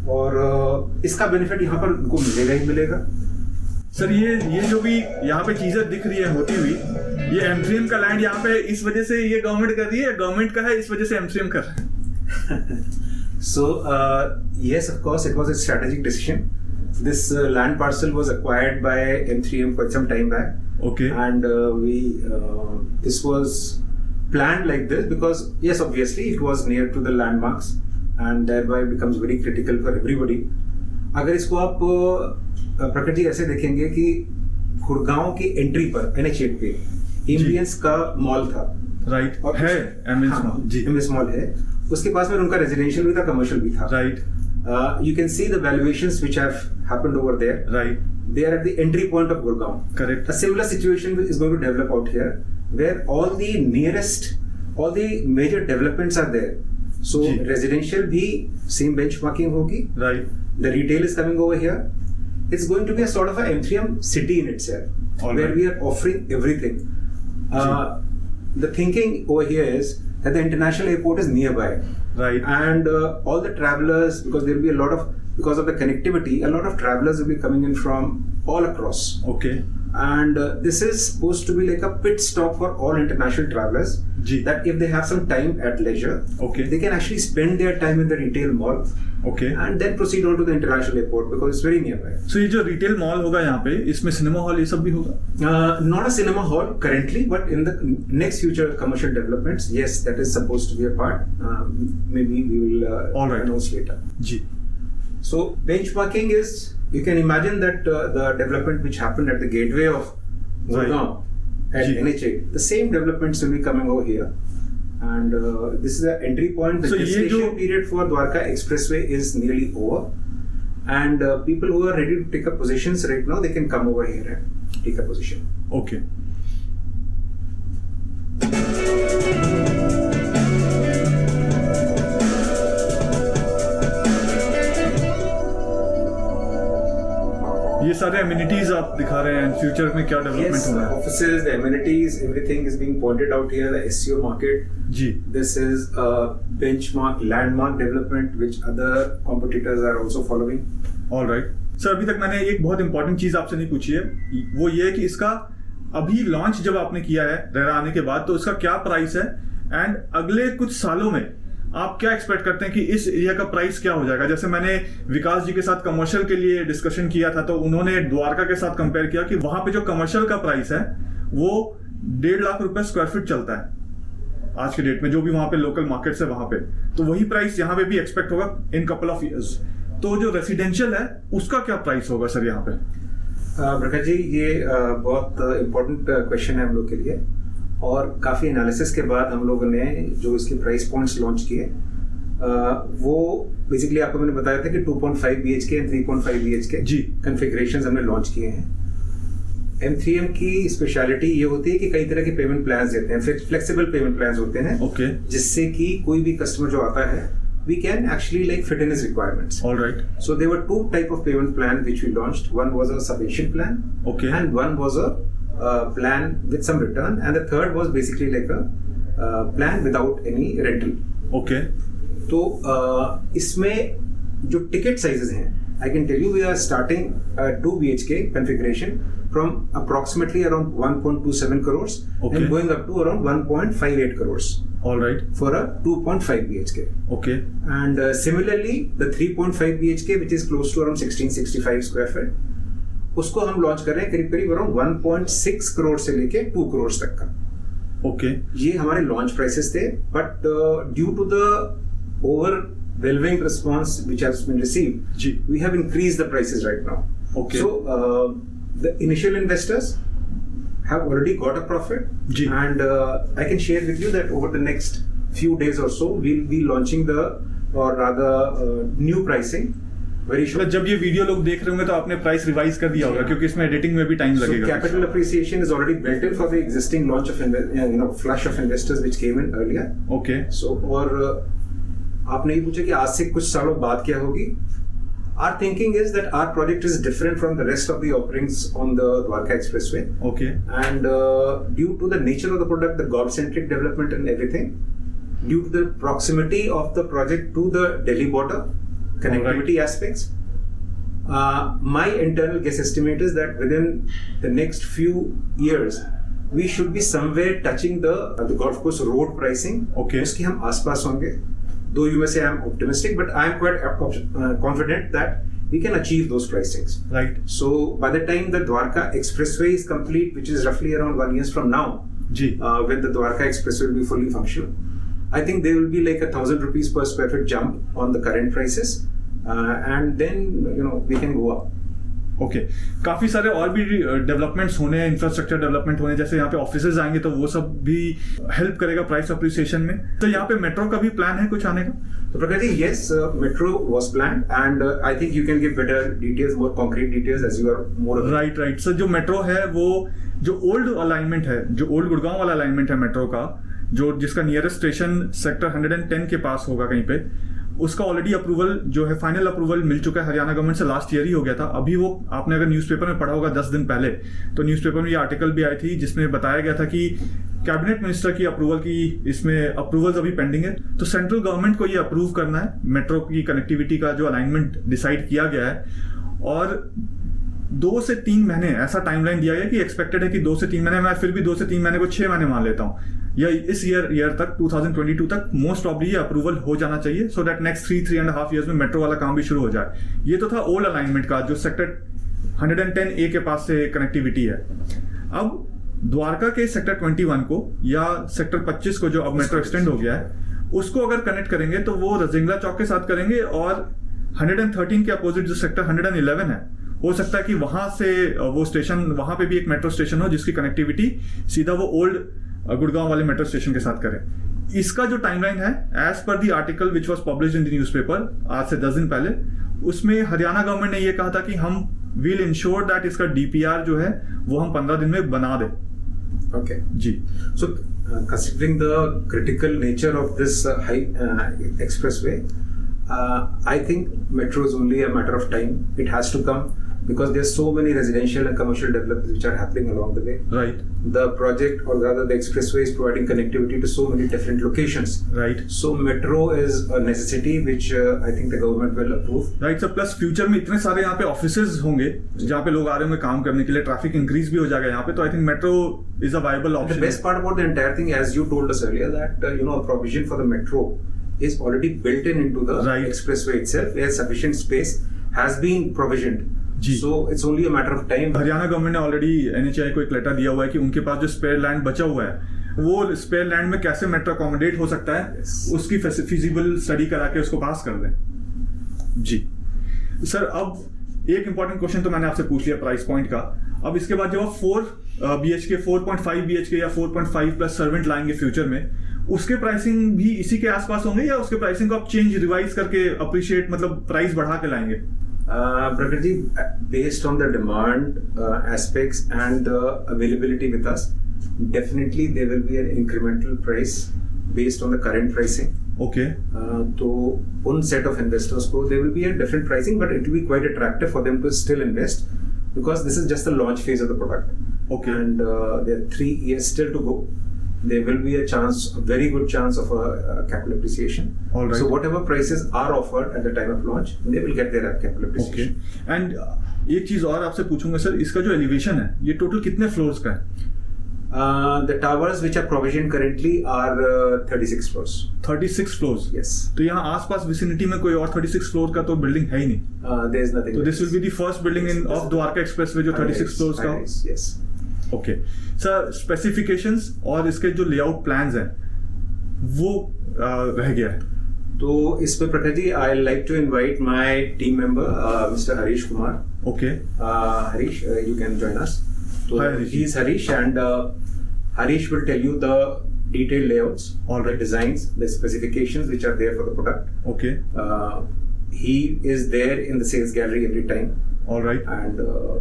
Speaker 2: और इसका बेनिफिट यहाँ पर उनको मिलेगा ही मिलेगा.
Speaker 1: सर ये जो भी यहाँ पे चीजें दिख रही है होती हुई, ये एमसीएम का लैंड यहाँ पे इस वजह से ये गवर्नमेंट कर रही है, गवर्नमेंट का है इस वजह से एमसीएम कर रहा है?
Speaker 2: So yes, of course, it was a strategic decision. This land parcel was acquired by M3M quite some time back.
Speaker 1: Okay.
Speaker 2: And this was planned like this because yes, obviously it was near to the landmarks and thereby becomes very critical for everybody. अगर इसको आप प्रकृति ऐसे देखेंगे कि गुड़गांव की entry पर NH8 पे एम्बियंस का मॉल था.
Speaker 1: राइट
Speaker 2: और
Speaker 1: है एमएस
Speaker 2: हाँ,
Speaker 1: मॉल जी
Speaker 2: एमएस मॉल है. उसके पास में उनका रेजिडेंशियल भी था, कमर्शियल भी था.
Speaker 1: Right
Speaker 2: You can see the valuations which have happened over there.
Speaker 1: Right
Speaker 2: They are at the entry point of Gurgaon.
Speaker 1: Correct
Speaker 2: A similar situation is going to develop out here, where all the major developments are there. So
Speaker 1: जी.
Speaker 2: residential भी same benchmarking होगी.
Speaker 1: Right
Speaker 2: The retail is coming over here. it's going to be a sort of a M3M city in itself,
Speaker 1: All
Speaker 2: where
Speaker 1: right.
Speaker 2: we are offering everything. The thinking over here is that the international airport is nearby,
Speaker 1: Right.
Speaker 2: and all the travelers, because there will be because of the connectivity, a lot of travelers will be coming in from all across.
Speaker 1: Okay.
Speaker 2: And this is supposed to be like a pit stop for all international travelers.
Speaker 1: जी.
Speaker 2: That if they have some time at leisure,
Speaker 1: Okay.
Speaker 2: they can actually spend their time in the retail mall
Speaker 1: Okay.
Speaker 2: and then proceed on to the international airport because it's very nearby.
Speaker 1: So ये जो retail mall होगा यहाँ पे, इसमें cinema hall ये सब भी होगा?
Speaker 2: Not a cinema hall currently, but in the next future commercial developments, yes, that is supposed to be a part. Maybe we will
Speaker 1: All right.
Speaker 2: announce later.
Speaker 1: Ji.
Speaker 2: So benchmarking is, you can imagine that the development which happened at the gateway of Gurgaon at
Speaker 1: Ji.
Speaker 2: NH8, the same developments will be coming over here. And this is the entry point. The
Speaker 1: So ये
Speaker 2: gestation
Speaker 1: जो-
Speaker 2: period for Dwarka Expressway is nearly over. And people who are ready to take up positions right now, they can come over here and take a position.
Speaker 1: Okay. ये सारे amenities आप दिखा रहे हैं, future में क्या development
Speaker 2: Yes,
Speaker 1: होना
Speaker 2: the
Speaker 1: है?
Speaker 2: offices, the amenities, everything is being pointed out here. The SEO market.
Speaker 1: जी.
Speaker 2: This is a benchmark, landmark development which other competitors are also following.
Speaker 1: All right sir, अभी तक मैंने एक बहुत इंपॉर्टेंट चीज आपसे नहीं पूछी है, वो ये है कि इसका अभी लॉन्च जब आपने किया है रेरा आने के बाद, तो इसका क्या प्राइस है, एंड अगले कुछ सालों में आप क्या एक्सपेक्ट करते हैं कि इस एरिया का प्राइस क्या हो जाएगा? जैसे मैंने विकास जी के साथ कमर्शियल के लिए डिस्कशन किया था, तो उन्होंने द्वारका के साथ कंपेयर किया कि वहां पे जो कमर्शियल का प्राइस है वो 1.5 लाख रुपए स्क्वायर फीट चलता है आज के डेट में, जो भी वहां पे लोकल मार्केट्स है वहां पे, तो वही प्राइस यहाँ पे भी एक्सपेक्ट होगा इन कपल ऑफ ईयर्स। तो जो रेसिडेंशियल है उसका क्या प्राइस होगा सर यहाँ पे?
Speaker 2: प्रकाश जी, ये बहुत इम्पोर्टेंट क्वेश्चन है हम लोग के लिए, और काफ़ी एनालिसिस के बाद हम लोगों ने जो इसके प्राइस पॉइंट्स लॉन्च किए, वो बेसिकली आपको मैंने बताया था कि 2.5 BHK एंड 3.5 BHK
Speaker 1: जी।
Speaker 2: कन्फिग्रेशंस हमने लॉन्च किए हैं। M3M की स्पेशलिटी ये होती है कि कई तरह के पेमेंट प्लान्स देते हैं, फ्लेक्सिबल पेमेंट प्लान्स होते हैं,
Speaker 1: ओके,
Speaker 2: जिससे कि कोई भी कस्टमर जो आता है, we can actually like fit in his requirements.
Speaker 1: All right,
Speaker 2: So there were two type of payment plan which we launched. One was a subvention plan,
Speaker 1: Okay.
Speaker 2: and one was a plan with some return, and the third was basically like a plan without any rental.
Speaker 1: Okay,
Speaker 2: तो इसमें जो ticket sizes हैं, I can tell you we are starting 2 BHK configuration from approximately around 1.27 crores
Speaker 1: Okay.
Speaker 2: and going up to around 1.58 crores
Speaker 1: all right,
Speaker 2: for a 2.5 BHK.
Speaker 1: Okay,
Speaker 2: And similarly, the 3.5 BHK, which is close to around 1665 square feet, उसको हम launch कर रहे हैं करीब करीब around 1.6 crore से लेके 2 करोड़ तक का।
Speaker 1: ओके,
Speaker 2: ये हमारे लॉन्च प्राइसेस थे, but due to the overwhelming response which has been received,
Speaker 1: जी,
Speaker 2: we have increased the prices right now.
Speaker 1: Okay.
Speaker 2: So the initial investors have already got a profit,
Speaker 1: जी.
Speaker 2: and I can share with you that over the next few days or so, we'll be launching new pricing very
Speaker 1: मतलब
Speaker 2: shortly.
Speaker 1: जब ये video लोग देख रहे होंगे तो आपने प्राइस रिवाइज कर दिया होगा, क्योंकि इसमें एडिटिंग में भी टाइम
Speaker 2: So
Speaker 1: लगेगा।
Speaker 2: capital appreciation is already built in for the existing launch of flush of investors which came in earlier.
Speaker 1: Okay,
Speaker 2: So और आपने ये पूछा कि आज से कुछ सालों बाद क्या होगी? Our thinking is that our project is different from the rest of the offerings on the Dwarka Expressway,
Speaker 1: okay,
Speaker 2: and due to the nature of the product, the golf-centric development and everything, due to the proximity of the project to the Delhi border, connectivity aspects, my internal guess estimate is that within the next few years, we should be somewhere touching the golf course road pricing.
Speaker 1: Okay.
Speaker 2: उसके हम आसपास होंगे. Though you may say I'm optimistic, but I'm quite confident that we can achieve those pricings.
Speaker 1: Right,
Speaker 2: So by the time the Dwarka Expressway is complete, which is roughly around 1 year from now,
Speaker 1: जी,
Speaker 2: when the Dwarka Expressway will be fully functional, I think there will be like 1,000 rupees per square feet jump on the current prices, and then we can go up.
Speaker 1: Okay. काफी सारे और भी developments होने हैं, infrastructure development होने, जैसे यहाँ पे ऑफिसेज आएंगे तो वो सब भी हेल्प करेगा प्राइस अप्रिसिएशन में। तो यहाँ पे मेट्रो का भी प्लान है कुछ आने का?
Speaker 2: So Prakash, yes, metro was planned, and I think you can give better details, more concrete details as you are more.
Speaker 1: Right right sir, जो मेट्रो है वो जो ओल्ड अलाइनमेंट है, जो ओल्ड गुड़गांव वाला अलाइनमेंट है मेट्रो का, जो जिसका नियरेस्ट स्टेशन सेक्टर 110 के पास होगा कहीं पे, उसका ऑलरेडी अप्रूवल जो है फाइनल अप्रूवल मिल चुका है हरियाणा गवर्नमेंट से, लास्ट ईयर ही हो गया था। अभी वो आपने अगर न्यूज़पेपर में पढ़ा होगा 10 दिन पहले, तो न्यूज़पेपर में ये आर्टिकल भी आई थी जिसमें बताया गया था कि कैबिनेट मिनिस्टर की अप्रूवल की इसमें अप्रूवल्स अभी पेंडिंग है। तो सेंट्रल गवर्नमेंट को ये अप्रूव करना है, मेट्रो की कनेक्टिविटी का जो अलाइनमेंट डिसाइड किया गया है, और 2 से 3 महीने ऐसा टाइमलाइन दिया गया कि एक्सपेक्टेड है कि 2 से 3 महीने, मैं फिर भी 2 से 3 महीने को 6 महीने मान लेता हूँ, या इस ईयर तक 2022 तक मोस्ट प्रॉब्ली ये अप्रूवल हो जाना चाहिए, सो दैट नेक्स्ट 3.5 ईयर्स में मेट्रो वाला काम भी शुरू हो जाए। ये तो था ओल्ड अलाइनमेंट का जो सेक्टर 110A के पास से कनेक्टिविटी है। अब द्वारका के सेक्टर 21 को या सेक्टर 25 को जो अब मेट्रो एक्सटेंड हो गया है, उसको अगर कनेक्ट करेंगे तो वो रजिंगला चौक के साथ करेंगे, और 113 के अपोजिट जो सेक्टर 111 है, हो सकता है कि वहां से वो स्टेशन, वहां पे भी एक मेट्रो स्टेशन हो जिसकी कनेक्टिविटी सीधा वो ओल्ड गुड़गांव वाले मेट्रो स्टेशन के साथ करें। इसका जो टाइमलाइन है, as per the article which was published in the newspaper आज से 10 दिन पहले, उसमें हरियाणा गवर्नमेंट ने ये कहा था कि हम विल इंश्योर दैट इसका DPR जो है वो हम 15 दिन में बना दें।
Speaker 2: Okay.
Speaker 1: जी।
Speaker 2: So, considering the critical nature of this high expressway, I think metro is only a matter of time. It has to come because there's so many residential and commercial developments which are happening along the way.
Speaker 1: Right.
Speaker 2: The project, or rather the expressway, is providing connectivity to so many different locations.
Speaker 1: Right.
Speaker 2: So metro is a necessity which I think the government will approve.
Speaker 1: Right sir, plus future में इतने सारे यहाँ पे offices होंगे जहाँ पे लोग आ रहे होंगे काम करने के लिए, ट्रैफिक इंक्रीज भी हो जाएगा यहाँ पे, तो I think metro is a viable
Speaker 2: The
Speaker 1: option.
Speaker 2: best part about the entire thing, as you told us earlier, that a provision for the metro is already built into the
Speaker 1: Right.
Speaker 2: expressway itself, where sufficient space has been provisioned.
Speaker 1: जी।
Speaker 2: So it's only a matter of time.
Speaker 1: Haryana government ने already NHAI को एक letter दिया हुआ है कि उनके पास जो स्पेयर लैंड बचा हुआ है, वो स्पेयर लैंड में कैसे मेट्रो अकोमोडेट हो सकता है,
Speaker 2: Yes.
Speaker 1: उसकी फिजिबल स्टडी करा के उसको पास कर दें। जी सर, अब एक इंपॉर्टेंट क्वेश्चन तो मैंने आपसे पूछ लिया प्राइस पॉइंट का। अब इसके बाद जब आप 4 BHK 4.5 BHK या 4.5 प्लस सर्वेंट लाएंगे फ्यूचर में, उसके प्राइसिंग भी इसी के आसपास होंगे, या उसके प्राइसिंग को आप चेंज रिवाइज करके अप्रिशिएट, मतलब प्राइस बढ़ा के लाएंगे?
Speaker 2: Prakriti, based on the demand aspects and the availability with us, definitely there will be an incremental price based on the current pricing.
Speaker 1: Okay.
Speaker 2: तो उन set of investors को there will be a different pricing, but it will be quite attractive for them to still invest because this is just the launch phase of the product.
Speaker 1: Okay.
Speaker 2: And there are 3 years still to go. There will be a chance, a very good chance of a capital appreciation.
Speaker 1: All right.
Speaker 2: So whatever prices are offered at the time of launch, they will get their capital
Speaker 1: okay.
Speaker 2: appreciation.
Speaker 1: And एक चीज और आपसे पूछूंगा sir, इसका जो elevation है ये total कितने फ्लोर्स का है?
Speaker 2: The towers which are provisioned currently are 36 floors.
Speaker 1: 36 floors.
Speaker 2: Yes.
Speaker 1: तो यहाँ आसपास विसिनिटी में कोई और 36 फ्लोर का तो बिल्डिंग है ही नहीं।
Speaker 2: There is nothing.
Speaker 1: तो this will be the first building in of Dwarka expressway जो 36 फ्लोर्स का हो।
Speaker 2: Yes.
Speaker 1: ओके सर, स्पेसिफिकेशंस और इसके जो लेआउट प्लान्स हैं वो रह गया है।
Speaker 2: तो इसमें Prakhar ji, I like to invite my team member mister Harish Kumar.
Speaker 1: Okay.
Speaker 2: Harish, you can join us. So
Speaker 1: Hi, Harish.
Speaker 2: he is Harish, and Harish will tell you the detailed layouts,
Speaker 1: All
Speaker 2: the
Speaker 1: right.
Speaker 2: designs, the specifications which are there for the product.
Speaker 1: Okay.
Speaker 2: He is there in the sales gallery every time,
Speaker 1: alright.
Speaker 2: and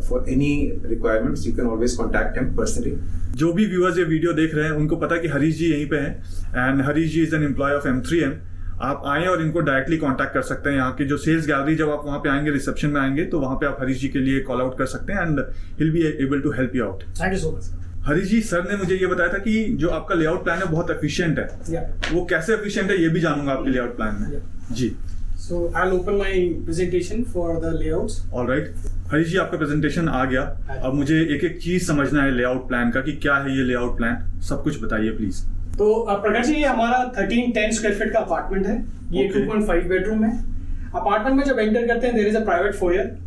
Speaker 2: for any requirements, you can always contact him personally.
Speaker 1: जो भी viewers ये video देख रहे हैं उनको पता है कि हरीश जी यहीं पे हैं, and Harish ji is an employ of M3M। आप आए और इनको डायरेक्टली कांटेक्ट कर सकते हैं। यहाँ की जो सेल्स गैलरी, जब आप वहाँ पे आएंगे, रिसेप्शन में आएंगे, तो वहाँ पे आप हरीश जी के लिए कॉल आउट कर सकते हैं, and he'll be able to help you out.
Speaker 3: Thank you so much.
Speaker 1: Harish ji, sir ने मुझे ये बताया था कि जो आपका लेआउट प्लान है बहुत एफिशिएंट है।
Speaker 3: Yeah.
Speaker 1: वो कैसे एफिशिएंट है ये भी जानूंगा आपके लेआउट प्लान में। जी।
Speaker 3: So I'll open my presentation for the layouts.
Speaker 1: Alright Harish ji, आपका प्रेजेंटेशन आ गया। अब मुझे एक एक चीज समझना है लेआउट प्लान का, कि क्या है ये लेआउट प्लान, सब कुछ बताइए प्लीज।
Speaker 3: तो प्रकाश जी, ये हमारा 1310 स्क्वायर फीट का अपार्टमेंट है। ये
Speaker 1: Okay.
Speaker 3: 2.5 बेडरूम है। अपार्टमेंट में जब एंटर करते हैं, there is a private foyer.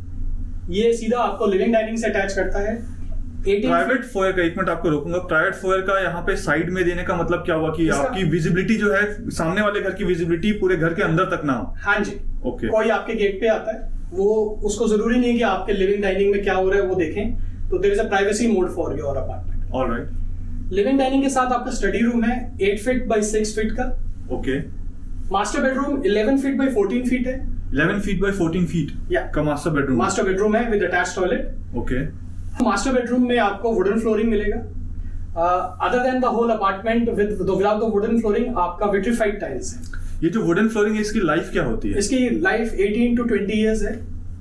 Speaker 3: ये सीधा आपको लिविंग डाइनिंग से अटैच करता है। 18
Speaker 1: प्राइवेट फोयर का, एक मिनट आपको रोकूंगा। प्राइवेट फोयर का यहाँ पे साइड में देने का मतलब क्या हुआ कि
Speaker 3: इसका-
Speaker 1: आपकी विजिबिलिटी जो है, सामने वाले घर की विजिबिलिटी पूरे घर के अंदर तक ना हो।
Speaker 3: हाँ जी।
Speaker 1: Okay.
Speaker 3: कोई आपके गेट पे आता है, वो उसको जरूरी नहीं कि आपके लिविंग डाइनिंग में क्या हो रहा है वो देखें। तो there is a privacy mode for your apartment.
Speaker 1: Alright.
Speaker 3: Living dining के साथ आपका स्टडी रूम है 8 फीट बाई 6 फीट का।
Speaker 1: Okay.
Speaker 3: Master bedroom 11 feet by 14 feet है।
Speaker 1: 11 फीट बाय 14 फीट
Speaker 3: Yeah.
Speaker 1: का मास्टर बेडरूम।
Speaker 3: मास्टर बेडरूम है with attached toilet.
Speaker 1: Okay.
Speaker 3: Master bedroom में आपको वुडन फ्लोरिंग मिलेगा। Other than the whole apartment without the wooden flooring, आपका vitrified tiles है।
Speaker 1: ये जो वुडन फ्लोरिंग है इसकी लाइफ क्या होती है?
Speaker 3: इसकी लाइफ 18 to 20 years है.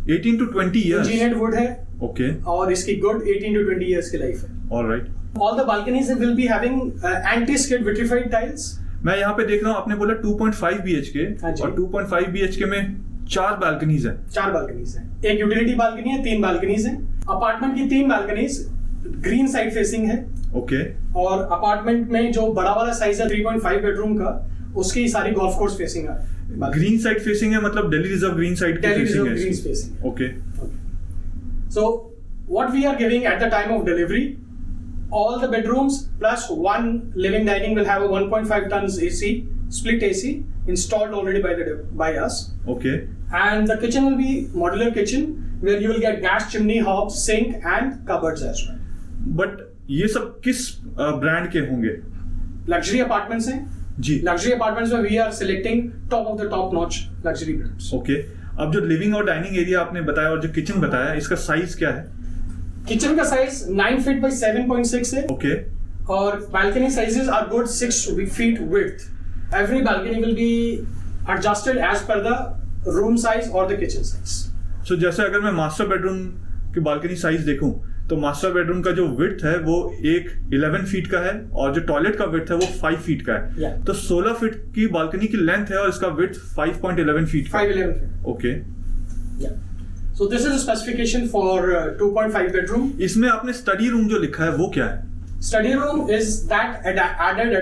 Speaker 1: 18 to 20 years.
Speaker 3: इंजीनियर्ड वुड है.
Speaker 1: ओके.
Speaker 3: और इसकी गुड 18 to 20 years की लाइफ है.
Speaker 1: Alright.
Speaker 3: All the balconies will be having anti-skid vitrified tiles.
Speaker 1: मैं यहाँ पे देख रहा हूँ, आपने बोला 2.5 BHK
Speaker 3: हाँ जी.
Speaker 1: और 2.5 BHK में 4 बालकनीज हैं.
Speaker 3: 4 बालकनीज हैं. एक यूटिलिटी बालकनी है, 3 बालकनीज हैं. अपार्टमेंट की 3 बालकनीज ग्रीन साइड फेसिंग है.
Speaker 1: ओके.
Speaker 3: और अपार्टमेंट में जो बड़ा वाला साइज है 3.5 बेडरूम का, उसकी सारी गोल्फ कोर्स फेसिंग है.
Speaker 1: ग्रीन साइड फेसिंग है, मतलब दिल्ली रिजर्व ग्रीन साइड की फेसिंग है.
Speaker 3: Green facing.
Speaker 1: Okay.
Speaker 3: So what we are giving at the time of delivery, all the bedrooms plus one living dining will have a 1.5 tons AC, split AC installed already by us.
Speaker 1: Okay.
Speaker 3: And the kitchen will be modular kitchen where you will get gas chimney, hob, sink and cupboards as well.
Speaker 1: But ये सब किस brand के होंगे?
Speaker 3: Luxury apartments हैं.
Speaker 1: जी.
Speaker 3: Luxury apartments में we are selecting top of the top notch luxury brands.
Speaker 1: Okay. अब जो living और डाइनिंग एरिया आपने बताया और जो किचन बताया, इसका साइज क्या है?
Speaker 3: किचन का साइज 9 feet by 7.6 है.
Speaker 1: ओके.
Speaker 3: और balcony sizes are good 6 feet width. Every balcony will be adjusted as per the room size or the kitchen size.
Speaker 1: So जैसे अगर मैं मास्टर बेडरूम की बालकनी साइज देखूं, तो मास्टर बेडरूम का जो विड्थ है वो 11 फीट का है और जो टॉयलेट का विड्थ है वो 5 फीट का है.
Speaker 3: Yeah.
Speaker 1: तो 16 फीट की बालकनी की लेंथ है और इसका विड्थ 5.11 फीट का.
Speaker 3: 5.11 feet.
Speaker 1: Okay.
Speaker 3: Yeah. So this is a specification for 2.5 bedroom.
Speaker 1: इसमें आपने स्टडी रूम जो लिखा है वो क्या है?
Speaker 3: Study room is that added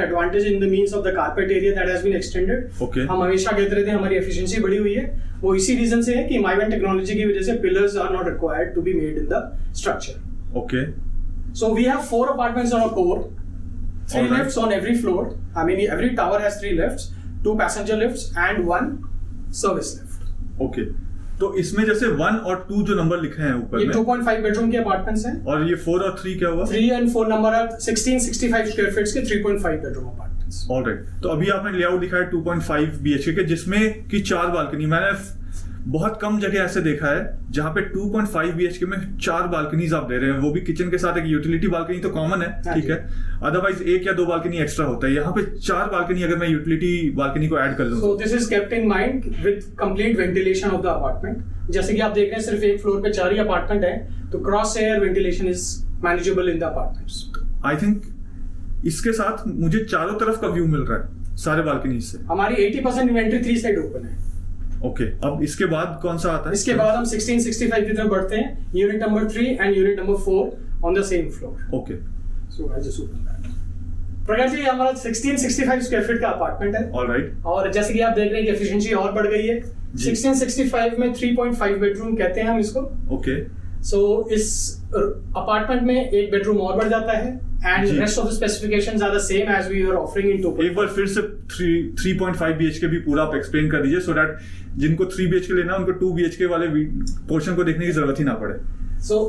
Speaker 3: advantage in the means of the carpet area that has been extended.
Speaker 1: Okay.
Speaker 3: हम हमेशा कहते रहते हैं हमारी एफिशिएंसी बढ़ी हुई है. वो इसी रीजन से है कि माइवन टेक्नोलॉजी की वजह से pillars are not required to be made in the structure.
Speaker 1: Okay.
Speaker 3: So we have 4 apartments on a core, 3
Speaker 1: Alright.
Speaker 3: lifts on every floor. I mean every tower has 3 lifts, 2 passenger lifts and 1 service lift.
Speaker 1: Okay. तो इसमें जैसे 1 और 2 जो number लिखे हैं ऊपर
Speaker 3: ये
Speaker 1: में,
Speaker 3: 2.5 बेडरूम के अपार्टमेंट्स हैं.
Speaker 1: और ये 4 और 3 क्या हुआ?
Speaker 3: 3 and 4 नंबर है 1665 स्क्वायर फीट के 3.5 बेडरूम अपार्टमेंट्स.
Speaker 1: ऑलराइट. तो अभी आपने लेआउट दिखाया 2.5 BHK के, जिसमें की 4 बालकनी. मैंने बहुत कम जगह ऐसे देखा है जहां पे 2.5 BHK में 4 बालकनीज आप दे रहे हैं, वो भी किचन के साथ. एक यूटिलिटी बालकनी तो कॉमन है, ठीक है, अदरवाइज 1 या 2 बालकनी एक्स्ट्रा होता है. यहाँ पे 4 बालकनी अगर मैं यूटिलिटी बालकनी को ऐड कर लूं.
Speaker 3: So this is kept in mind with complete ventilation of the apartment. जैसे कि आप देख रहे हैं सिर्फ एक फ्लोर पे 4 ही अपार्टमेंट है, तो cross air ventilation is manageable in the apartments.
Speaker 1: I think इसके साथ मुझे चारों तरफ का व्यू मिल रहा है सारे बालकनी से.
Speaker 3: हमारी 80% इन्वेंट्री 3 साइड ओपन है.
Speaker 1: ओके. अब इसके बाद कौन सा आता है?
Speaker 3: इसके बाद हम 1665 की तरफ बढ़ते हैं. Unit number 3 and unit number 4 on the same floor.
Speaker 1: Okay.
Speaker 3: So I just open that. Prakash ji, हमारा 1665 स्क्वायर फीट का अपार्टमेंट है.
Speaker 1: ऑलराइट.
Speaker 3: और जैसे कि आप देख रहे हैं कि एफिशिएंसी और बढ़ गई है. 1665 में 3.5 बेडरूम कहते हैं हम इसको.
Speaker 1: ओके.
Speaker 3: सो इस अपार्टमेंट में एक बेडरूम और बढ़ जाता है एंड
Speaker 1: जी.
Speaker 3: Rest of the specifications are the same as we are offering in 2.
Speaker 1: एक बार फिर से 3.5 BHK भी पूरा आप एक्सप्लेन कर दीजिए, सो दैट जिनको 3 BHK लेना है उनको 2 BHK वाले पोर्शन को देखने की जरूरत ही ना पड़े.
Speaker 3: So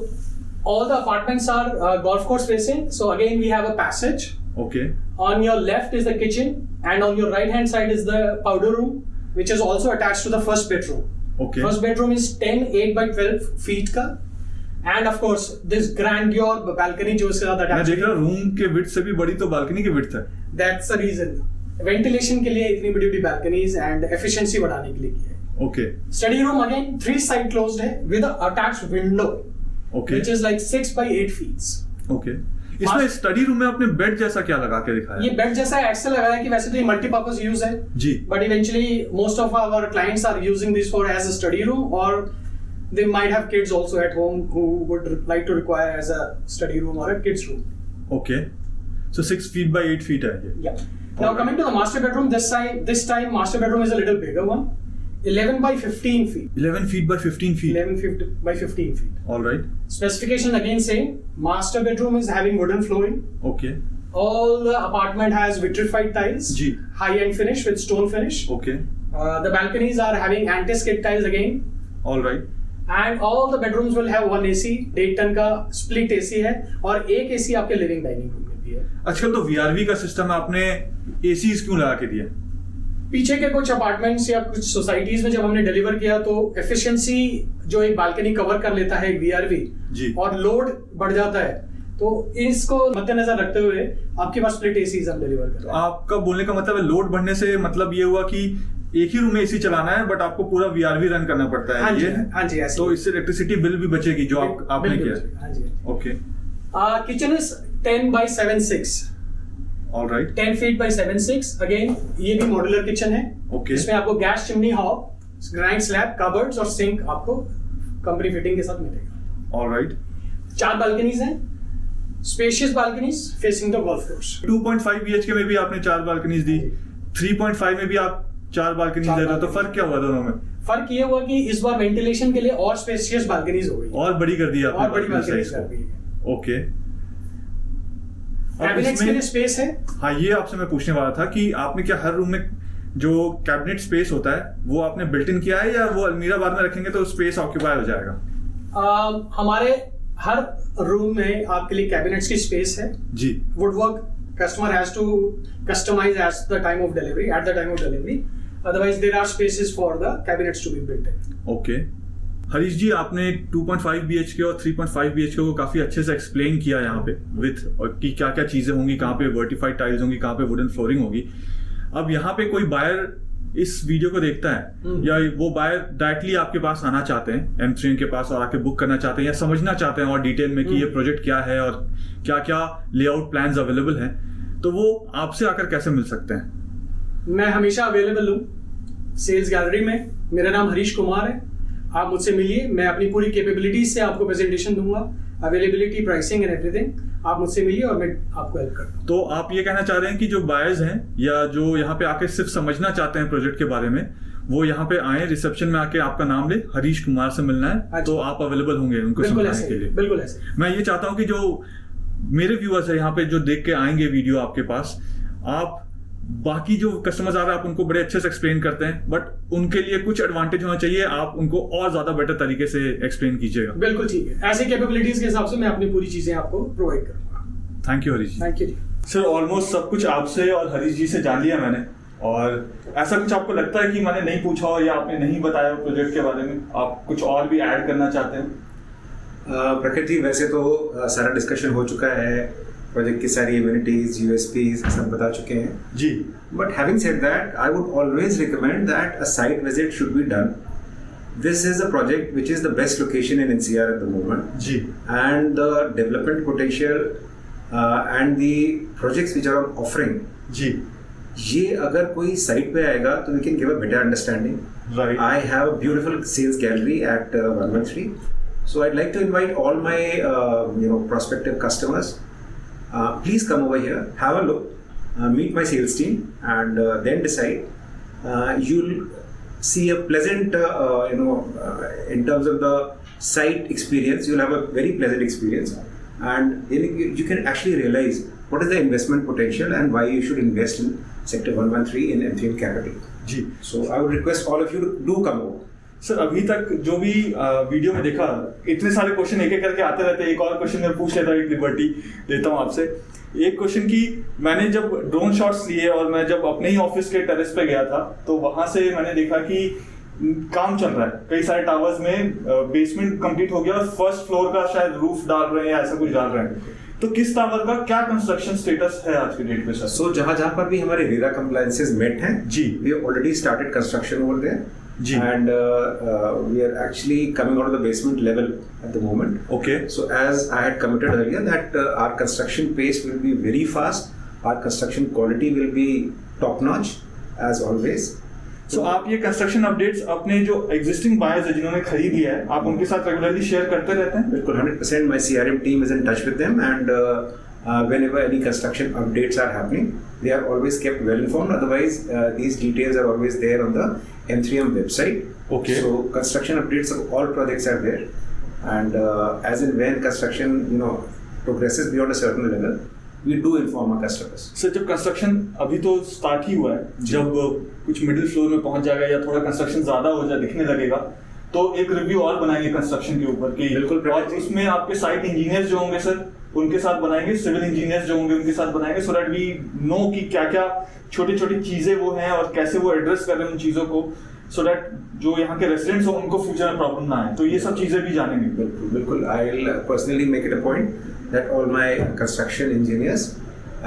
Speaker 3: all the apartments are golf course facing. So again we have a passage.
Speaker 1: Okay.
Speaker 3: On your left is the kitchen and on your right hand side is the powder room, which is also attached to the first bedroom.
Speaker 1: Okay.
Speaker 3: First bedroom is 8 by 12 feet का. And of course this grandeur balcony जो इसके साथ
Speaker 1: मैं
Speaker 3: attached
Speaker 1: देख रहा हूँ room के width से भी बड़ी तो बालकनी की विड्थ है.
Speaker 3: That's the reason. Ventilation के लिए इतनी बड़ी balconies and efficiency बढ़ाने के लिए किया है.
Speaker 1: Okay.
Speaker 3: Study room again 3 side closed है with a attached window,
Speaker 1: okay.
Speaker 3: which is like 6 by 8 feet.
Speaker 1: Okay. इसमें स्टडी रूम में आपने बेड जैसा क्या लगा के दिखाया?
Speaker 3: ये बेड जैसा एक्सेल लगाया है कि वैसे तो ये मल्टीपर्पज यूज है
Speaker 1: जी.
Speaker 3: But eventually most of our clients are using this for as a study room और they might have kids also at home who would like to require as a study room और a kids room.
Speaker 1: Okay. So 6 feet by 8 feet है ये.
Speaker 3: या now coming to the master bedroom, this time master bedroom is a little bigger one. 11 by 15 feet.
Speaker 1: 11 feet by 15 feet.
Speaker 3: 11 feet by 15 feet.
Speaker 1: All right.
Speaker 3: Specification again same. Master bedroom is having wooden flooring.
Speaker 1: Okay.
Speaker 3: All the apartment has vitrified tiles.
Speaker 1: जी.
Speaker 3: High end finish with stone finish.
Speaker 1: Okay.
Speaker 3: The balconies are having anti-skid tiles again.
Speaker 1: All right.
Speaker 3: And all the bedrooms will have one AC. 1.5 ton का split AC है और एक AC आपके living dining room में भी है.
Speaker 1: आजकल तो VRV का सिस्टम है, आपने ACs क्यों लगा के दिया?
Speaker 3: पीछे के कुछ अपार्टमेंट्स या कुछ सोसाइटीज में जब हमने डिलीवर किया तो एफिशिएंसी जो एक बालकनी कवर कर लेता है एक VRV
Speaker 1: जी.
Speaker 3: और लोड बढ़ जाता है तो इसको मद्देनजर रखते हुए आपके पास स्प्लिट एसीज हम डिलीवर कर रहे हैं।
Speaker 1: आपका बोलने का मतलब है लोड बढ़ने से मतलब ये हुआ कि एक ही रूम में एसी चलाना है बट आपको पूरा वीआरवी रन करना पड़ता है।
Speaker 3: हाँ जी,
Speaker 1: ये है?
Speaker 3: हाँ जी, ऐसे
Speaker 1: तो इससे इलेक्ट्रिसिटी बिल भी बचेगी जो आपने
Speaker 3: बिल्कुल,
Speaker 1: किया।
Speaker 3: हाँ जी।
Speaker 1: Okay,
Speaker 3: kitchen is 10 by 7.6,
Speaker 1: alright,
Speaker 3: 10 feet by 7.6। Again ये भी मॉड्यूलर किचन है।
Speaker 1: ओके।
Speaker 3: इसमें आपको gas chimney, hob, grind slab, cupboards और सिंक आपको कंपनी फिटिंग के साथ मिलेगा।
Speaker 1: ऑलराइट।
Speaker 3: 4 बालकनीज हैं, spacious balconies facing the golf course.
Speaker 1: 2.5 BHK में भी आपने 4 बालकनीज दी, 3.5 में भी आप 4 बालकनीज दे रहे हो, तो फर्क क्या हुआ दोनों में?
Speaker 3: फर्क ये हुआ कि इस बार वेंटिलेशन के लिए और स्पेशियस बालकनीज हो गई,
Speaker 1: और बड़ी कर दी आपने,
Speaker 3: और बड़ी बालकनीज कर दी है।
Speaker 1: ओके।
Speaker 3: कैबिनेट्स के लिए स्पेस है।
Speaker 1: हाँ, ये आपसे मैं पूछने वाला था कि आपने क्या हर रूम में जो कैबिनेट स्पेस होता है वो आपने बिल्ट इन किया है या वो अलमीरा बाद में रखेंगे तो स्पेस ऑक्यूपाई हो जाएगा?
Speaker 3: हमारे हर रूम में आपके लिए कैबिनेट्स की स्पेस है
Speaker 1: जी।
Speaker 3: Woodwork customer has to customise at the time of delivery, otherwise there are spaces for the cabinets to be built in.
Speaker 1: Okay. Harish ji, आपने 2.5 BHK और 3.5 BHK को काफी अच्छे से एक्सप्लेन किया यहाँ पे विथ और कि क्या क्या चीजें होंगी, कहाँ पे वर्टिफाइड टाइल्स होंगी, कहाँ पे वुडन फ्लोरिंग होगी। अब यहाँ पे कोई बायर इस वीडियो को देखता है या वो बायर डायरेक्टली आपके पास आना चाहते हैं M3M के पास और आके बुक करना चाहते हैं या समझना चाहते हैं और डिटेल में कि ये प्रोजेक्ट क्या है और क्या क्या लेआउट प्लान्स अवेलेबल हैं, तो वो आपसे आकर कैसे मिल सकते हैं?
Speaker 3: मैं हमेशा अवेलेबल हूँ सेल्स गैलरी में। मेरा नाम हरीश कुमार है, आप मुझसे मिलिए, मैं अपनी पूरी कैपेबिलिटीज से आपको प्रेजेंटेशन दूंगा, अवेलेबिलिटी, प्राइसिंग एंड एवरीथिंग। आप मुझसे मिलिए और मैं आपको हेल्प करता हूँ।
Speaker 1: तो आप ये कहना चाह रहे हैं कि जो बायर्स हैं या जो यहाँ पे आके सिर्फ समझना चाहते हैं प्रोजेक्ट के बारे में, वो यहाँ पे आए, रिसेप्शन में आके आपका नाम ले, हरीश कुमार से मिलना है, तो आप अवेलेबल होंगे उनको समझाने के लिए?
Speaker 3: बिल्कुल ऐसे।
Speaker 1: मैं ये चाहता हूँ कि जो मेरे व्यूअर्स है यहाँ पे जो देख के आएंगे वीडियो आपके पास, आप बाकी जो कस्टमर्स आ रहे हैं आप उनको बड़े अच्छे से एक्सप्लेन करते हैं, बट उनके लिए कुछ एडवांटेज होना चाहिए, आप उनको और ज्यादा बेटर तरीके से एक्सप्लेन कीजिएगा।
Speaker 3: बिल्कुल ठीक है, ऐसे कैपेबिलिटीज के हिसाब से मैं अपनी पूरी चीजें आपको प्रोवाइड करूंगा।
Speaker 1: Thank you Harish ji.
Speaker 3: Thank you जी।
Speaker 1: सर, ऑलमोस्ट सब कुछ आपसे और हरीश जी से जान लिया मैंने, और ऐसा कुछ आपको लगता है कि मैंने नहीं पूछा हो या आपने नहीं बताया प्रोजेक्ट के बारे में, आप कुछ और भी ऐड करना चाहते हैं?
Speaker 2: प्रकृति, वैसे तो सारा डिस्कशन हो चुका है, प्रोजेक्ट की सारी इम्यूनिटीज, यूएसपीज सब बता चुके हैं
Speaker 1: जी।
Speaker 2: But having said that, I would always recommend that a site visit should be done. This is a project which is the best location in NCR at the moment.
Speaker 1: Ji.
Speaker 2: And the development potential and the projects which are offering.
Speaker 1: जी।
Speaker 2: ये अगर कोई site पे आएगा तो we can give a better understanding.
Speaker 1: Right.
Speaker 2: I have a beautiful sales gallery at 113. So I'd like to invite all my prospective customers. Please come over here, have a look, meet my sales team, and then decide. You'll see a pleasant, in terms of the site experience, you'll have a very pleasant experience, and then you can actually realize what is the investment potential and why you should invest in Sector 113 in M3M Capital.
Speaker 1: जी।
Speaker 2: So I would request all of you to do come over.
Speaker 1: Sir, अभी तक जो भी video में देखा, इतने सारे question एक एक करके आते रहते हैं। एक और क्वेश्चन मैं पूछ लेता हूँ, एक लिबर्टी लेता हूँ आपसे। एक क्वेश्चन की, मैंने जब ड्रोन शॉट्स लिए और मैं जब अपने ही ऑफिस के टेरेस पे गया था तो वहां से मैंने देखा कि काम चल रहा है कई सारे टावर्स में, बेसमेंट कंप्लीट हो गया और फर्स्ट फ्लोर का शायद रूफ डाल रहे हैं या ऐसा कुछ डाल रहे हैं। तो किस टावर का क्या कंस्ट्रक्शन स्टेटस है आज के डेट में सर?
Speaker 2: So जहाँ पर भी हमारे रेरा compliances met हैं,
Speaker 1: जी,
Speaker 2: we have already started construction over there.
Speaker 1: Ji.
Speaker 2: And we are actually coming out of the basement level at the moment.
Speaker 1: Okay.
Speaker 2: So as I had committed earlier that our construction pace will be very fast, our construction quality will be top notch as always.
Speaker 1: So आप ये construction updates अपने जो existing buyers है जिन्होंने खरीद लिया है, आप उनके साथ रेगुलरली शेयर करते रहते हैं?
Speaker 2: बिल्कुल 100%. My CRM team is in touch with them, and whenever any construction updates are happening, they are always kept well informed. Otherwise, these details are always there on the M3M website.
Speaker 1: Okay.
Speaker 2: So construction updates of all projects are there, and as and when construction progresses beyond a certain level, we do inform our customers.
Speaker 1: Sir, जब construction अभी तो start ही हुआ है, जब कुछ middle floor में पहुंच जाएगा या थोड़ा कंस्ट्रक्शन ज्यादा हो जाए, दिखने लगेगा, तो एक रिव्यू और बनाएंगे कंस्ट्रक्शन के ऊपर कि
Speaker 2: बिल्कुल।
Speaker 1: और उसमें आपके साइट इंजीनियर्स जो होंगे सर उनके साथ बनाएंगे, सिविल इंजीनियर्स जो होंगे उनके साथ बनाएंगे, सो दैट वी नो कि क्या क्या छोटी छोटी चीजें वो हैं और कैसे वो एड्रेस कर रहे हैं उन चीजों को, सो दैट जो यहाँ के रेसिडेंट्स हो उनको फ्यूचर में प्रॉब्लम ना आए, तो ये सब चीज़ें भी जानेंगे।
Speaker 2: बिल्कुल बिल्कुल, I will personally make it a point that all my construction engineers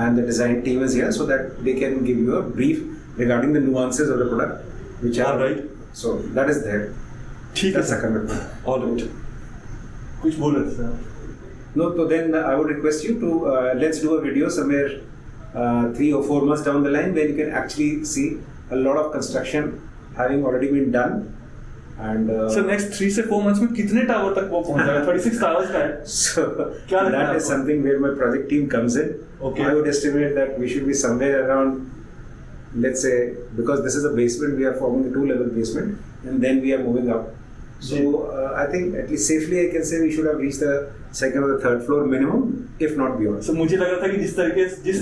Speaker 2: and the design team is here so that they can give you a brief regarding the nuances of the product which are
Speaker 1: Alright.
Speaker 2: So that is there.
Speaker 1: ठीक है
Speaker 2: That's a commitment.
Speaker 1: Alright, कुछ बोल रहे थे sir?
Speaker 2: No, so then I would request you to let's do a video somewhere 3 or 4 months down the line where you can actually see a lot of construction having already been done. And
Speaker 1: sir next 3 से 4 months में कितने tower तक वो पहुंच जाएगा? 36 towers का है।
Speaker 2: so
Speaker 1: क्या लगता है
Speaker 2: that is
Speaker 1: आपको?
Speaker 2: something where my project team comes in.
Speaker 1: Okay.
Speaker 2: I would estimate that we should be somewhere around, let's say, because this is a basement, we are forming a 2-level basement, and then we are moving up. So I think at least safely I can say we should have reached the second or the third floor minimum, if not beyond.
Speaker 1: So मुझे लग रहा था कि जिस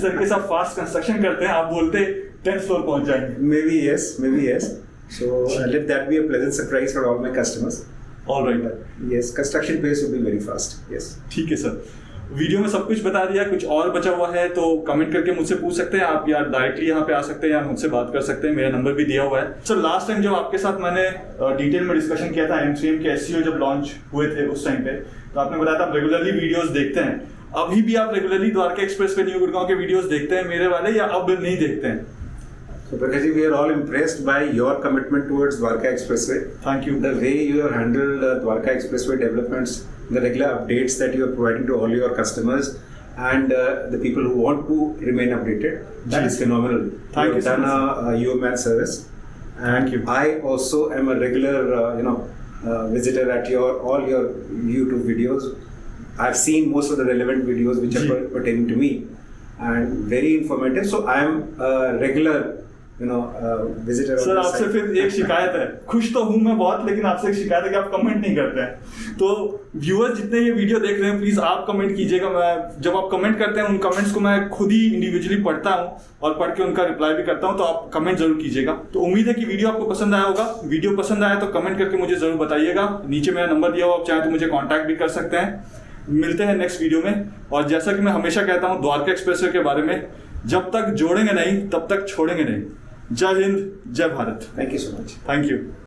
Speaker 1: तरीके से आप fast construction करते हैं, आप बोलते 10th फ्लोर पहुंच जाएंगे।
Speaker 2: Maybe yes. So let that be a pleasant surprise for all my customers.
Speaker 1: Alright,
Speaker 2: Yes, construction pace will be very fast. Yes.
Speaker 1: ठीक है सर। वीडियो में सब कुछ बता दिया, कुछ और बचा हुआ है तो कमेंट करके मुझसे पूछ सकते हैं आप, या डायरेक्टली यहाँ पे आ सकते हैं या मुझसे बात कर सकते हैं, मेरा नंबर भी दिया हुआ है। सर लास्ट टाइम जब आपके साथ मैंने डिटेल में डिस्कशन किया था M3M के SEO जब लॉन्च हुए थे उस टाइम पे, तो आपने बताया था आप रेगुलरली वीडियोस देखते हैं। अभी भी आप रेगुलरली द्वारका एक्सप्रेस पे न्यू गुड़गांव के वीडियोस देखते हैं मेरे वाले, या अब नहीं देखते हैं?
Speaker 2: So Prakash ji, we are all impressed by your commitment towards Dwarka Expressway.
Speaker 1: Thank you.
Speaker 2: The way you have handled Dwarka Expressway developments, the regular updates that you are providing to all your customers, and the people who want to remain updated, that is phenomenal.
Speaker 1: Thank you
Speaker 2: have
Speaker 1: so
Speaker 2: done
Speaker 1: much.
Speaker 2: a human service. And
Speaker 1: Thank you.
Speaker 2: I also am a regular, visitor at all your YouTube videos. I've seen most of the relevant videos which
Speaker 1: Ji.
Speaker 2: are pertaining to me, and very informative. So I am a regular visitor.
Speaker 1: Sir
Speaker 2: of this
Speaker 1: आपसे
Speaker 2: site.
Speaker 1: फिर एक शिकायत है, खुश तो हूं मैं बहुत, लेकिन आपसे एक शिकायत है कि आप कमेंट नहीं करते हैं। तो व्यूअर्स जितने ये वीडियो देख रहे हैं प्लीज आप कमेंट कीजिएगा। मैं जब आप कमेंट करते हैं उन कमेंट्स को मैं खुद ही इंडिविजुअली पढ़ता हूं और पढ़ के उनका रिप्लाई भी करता हूं, तो आप कमेंट जरूर कीजिएगा। तो उम्मीद है कि वीडियो आपको पसंद आया होगा। वीडियो पसंद आया तो कमेंट करके मुझे जरूर बताइएगा। नीचे मेरा नंबर दिया हुआ, आप चाहें तो मुझे कॉन्टैक्ट भी कर सकते हैं। मिलते हैं नेक्स्ट वीडियो में। और जैसा कि मैं हमेशा कहता हूं द्वारका एक्सप्रेसवे के बारे में, जब तक जोड़ेंगे नहीं तब तक छोड़ेंगे नहीं। जय हिंद, जय Bharat.
Speaker 2: Thank you so much.
Speaker 1: Thank you.